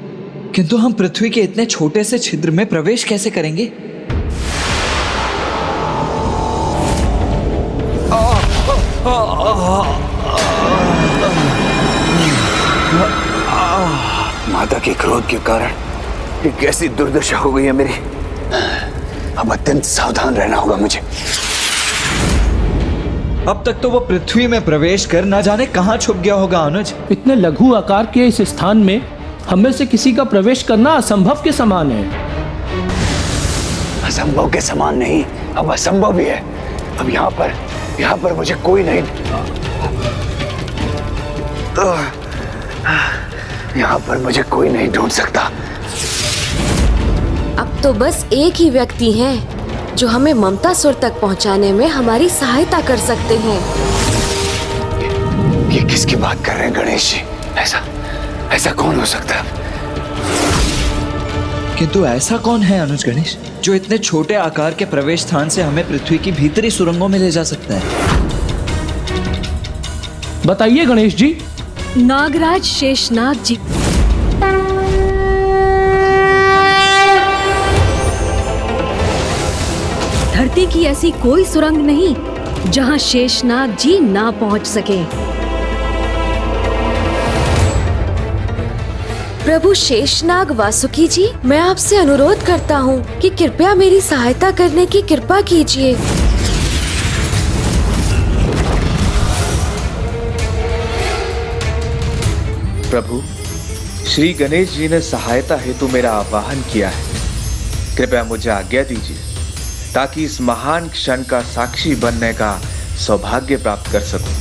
किंतु हम पृथ्वी के इतने छोटे से छिद्र में प्रवेश कैसे करेंगे? माता के क्रोध के कारण ये कैसी दुर्दशा हो गई है मेरी। अब अत्यंत सावधान रहना होगा मुझे। अब तक तो वो पृथ्वी में प्रवेश कर ना जाने कहां छुप गया होगा अनुज। इतने लघु आकार के इस स्थान में हम में से किसी का प्रवेश करना असंभव के समान है। असंभव के समान नहीं, अब असंभव भी है। अब यहाँ पर मुझे कोई नहीं, यहाँ पर मुझे कोई नहीं ढूंढ सकता। अब तो बस एक ही व्यक्ति हैं जो हमें ममतासुर तक पहुंचाने में हमारी सहायता कर सकते हैं। ये किसकी बात कर रहे हैं गणेश जी? ऐसा कौन हो सकता है? किंतु ऐसा कौन है अनुज गणेश जो इतने छोटे आकार के प्रवेश स्थान से हमें पृथ्वी की भीतरी सुरंगों में ले जा सकता है? बताइए गणेश जी। नागराज शेषनाग जी। धरती की ऐसी कोई सुरंग नहीं जहां शेषनाग जी ना पहुंच सके। प्रभु शेषनाग वासुकी जी, मैं आपसे अनुरोध करता हूँ कि कृपया मेरी सहायता करने की कृपा कीजिए। प्रभु, श्री गणेश जी ने सहायता हेतु मेरा आह्वान किया है। कृपया मुझे आज्ञा दीजिए ताकि इस महान क्षण का साक्षी बनने का सौभाग्य प्राप्त कर सकूं।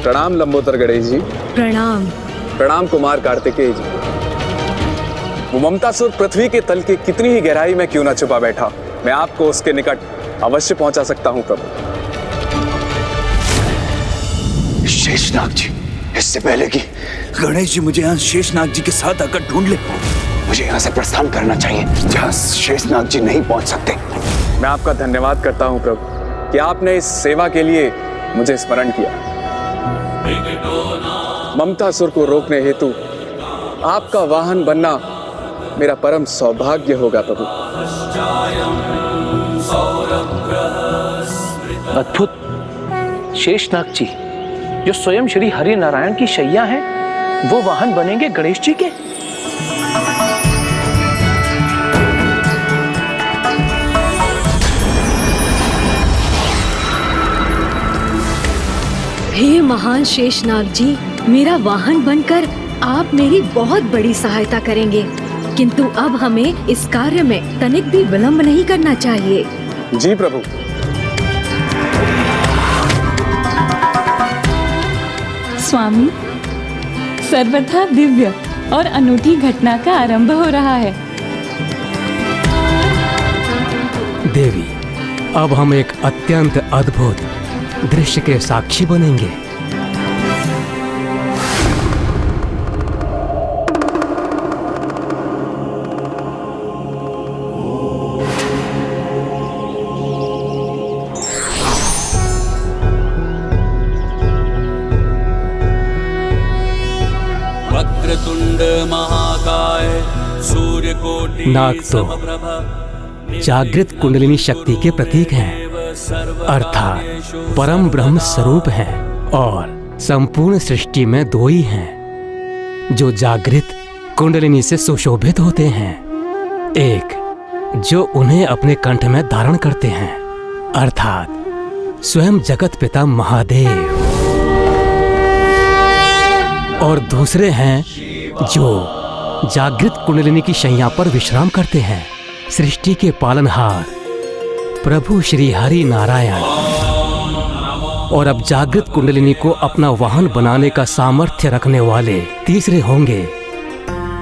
प्रणाम लंबोदर गणेश जी। प्रणाम। प्रणाम कुमार कार्तिकेय जी। वो ममतासुर पृथ्वी के तल की कितनी ही गहराई में क्यों ना छुपा बैठा, मैं आपको उसके निकट अवश्य पहुंचा सकता हूं प्रभु। शेषनाग जी, इससे पहले कि गणेश जी मुझे यहाँ शेषनाग जी के साथ आकर ढूंढ ले, मुझे यहाँ से प्रस्थान करना चाहिए जहाँ शेषनाग जी नहीं पहुंच सकते। मैं आपका धन्यवाद करता हूं प्रभु कि आपने इस सेवा के लिए मुझे स्मरण किया। ममतासुर को रोकने हेतु आपका वाहन बनना मेरा परम सौभाग्य होगा प्रभु। अद्भुत। शेषनाग जी जो स्वयं श्री हरि नारायण की शैया हैं, वो वाहन बनेंगे गणेश जी के। हे महान शेषनाग जी, मेरा वाहन बनकर आप मेरी बहुत बड़ी सहायता करेंगे, किंतु अब हमें इस कार्य में तनिक भी विलंब नहीं करना चाहिए। जी प्रभु। स्वामी, सर्वथा दिव्य और अनूठी घटना का आरंभ हो रहा है। देवी, अब हम एक अत्यंत अद्भुत दृश्य के साक्षी बनेंगे। वक्रतुंड महाकाय सूर्यकोटि नाग तो जागृत कुंडलिनी शक्ति के प्रतीक हैं, अर्थात परम ब्रह्म स्वरूप हैं, और संपूर्ण सृष्टि में दो ही हैं जो जागृत कुंडलिनी से सुशोभित होते हैं। एक जो उन्हें अपने कंठ में धारण करते हैं, अर्थात स्वयं जगत पिता महादेव, और दूसरे हैं जो जागृत कुंडलिनी की शैया पर विश्राम करते हैं, सृष्टि के पालनहार प्रभु श्री हरि नारायण। और अब जागृत कुंडलिनी को अपना वाहन बनाने का सामर्थ्य रखने वाले तीसरे होंगे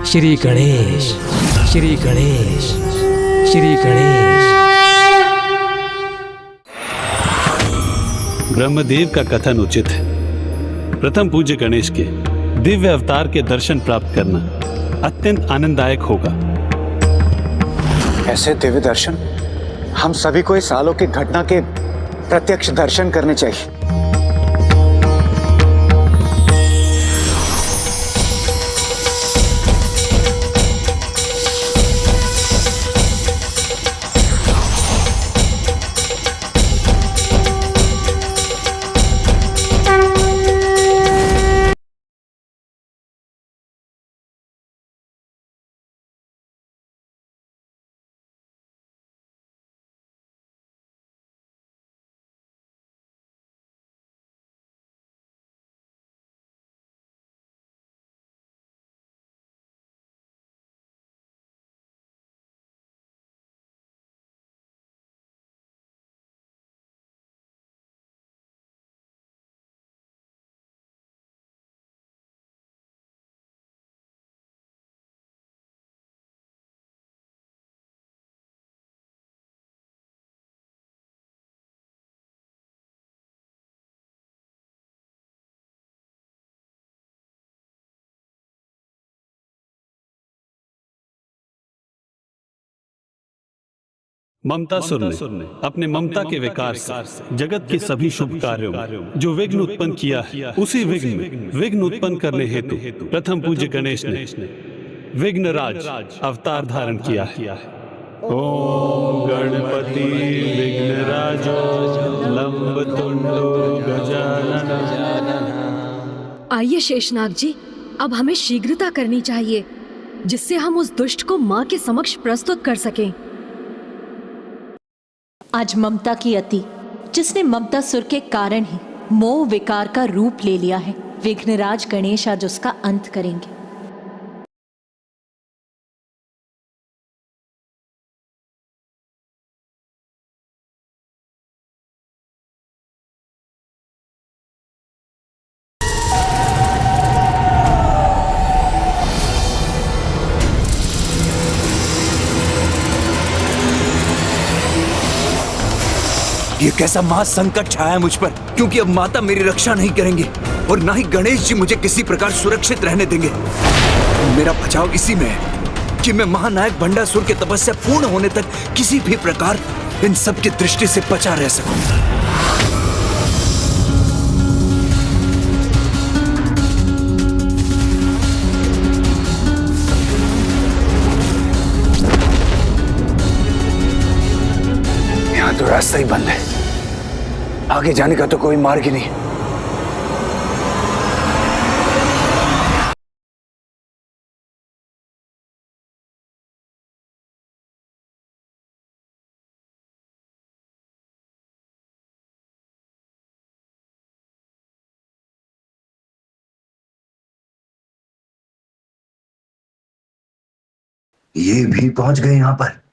श्री गणेश, श्री गणेश, श्री गणेश। ब्रह्मदेव का कथन उचित है। प्रथम पूज्य गणेश के दिव्य अवतार के दर्शन प्राप्त करना अत्यंत आनंददायक होगा। ऐसे दिव्य दर्शन हम सभी को इस अलौकिक घटना के प्रत्यक्ष दर्शन करने चाहिए। ममतासुर ने अपने ममता के विकार से जगत के सभी शुभ कार्यों में जो विघ्न उत्पन्न किया है, उसी विघ्न में विघ्न उत्पन्न करने हेतु प्रथम पूज्य गणेश ने विघ्नराज अवतार धारण किया है। ओम गणपति विघ्नराजो लंबतुंडो गजानन। आइए शेषनाग जी, अब हमें शीघ्रता करनी चाहिए जिससे हम उस दुष्ट को माँ के समक्ष प्रस्तुत कर सकें। आज ममता की अति, जिसने ममता सुर के कारण ही मोह विकार का रूप ले लिया है, विघ्नराज गणेश आज उसका अंत करेंगे। ये कैसा महासंकट छाया है मुझ पर, क्योंकि अब माता मेरी रक्षा नहीं करेंगे और ना ही गणेश जी मुझे किसी प्रकार सुरक्षित रहने देंगे। मेरा बचाव इसी में है कि मैं महानायक भंडासुर की तपस्या पूर्ण होने तक किसी भी प्रकार इन सब की दृष्टि से बचा रह सकूं। यहाँ तो रास्ता ही बंद है, आगे जाने का तो कोई मार्ग ही नहीं। ये भी पहुंच गए यहाँ पर।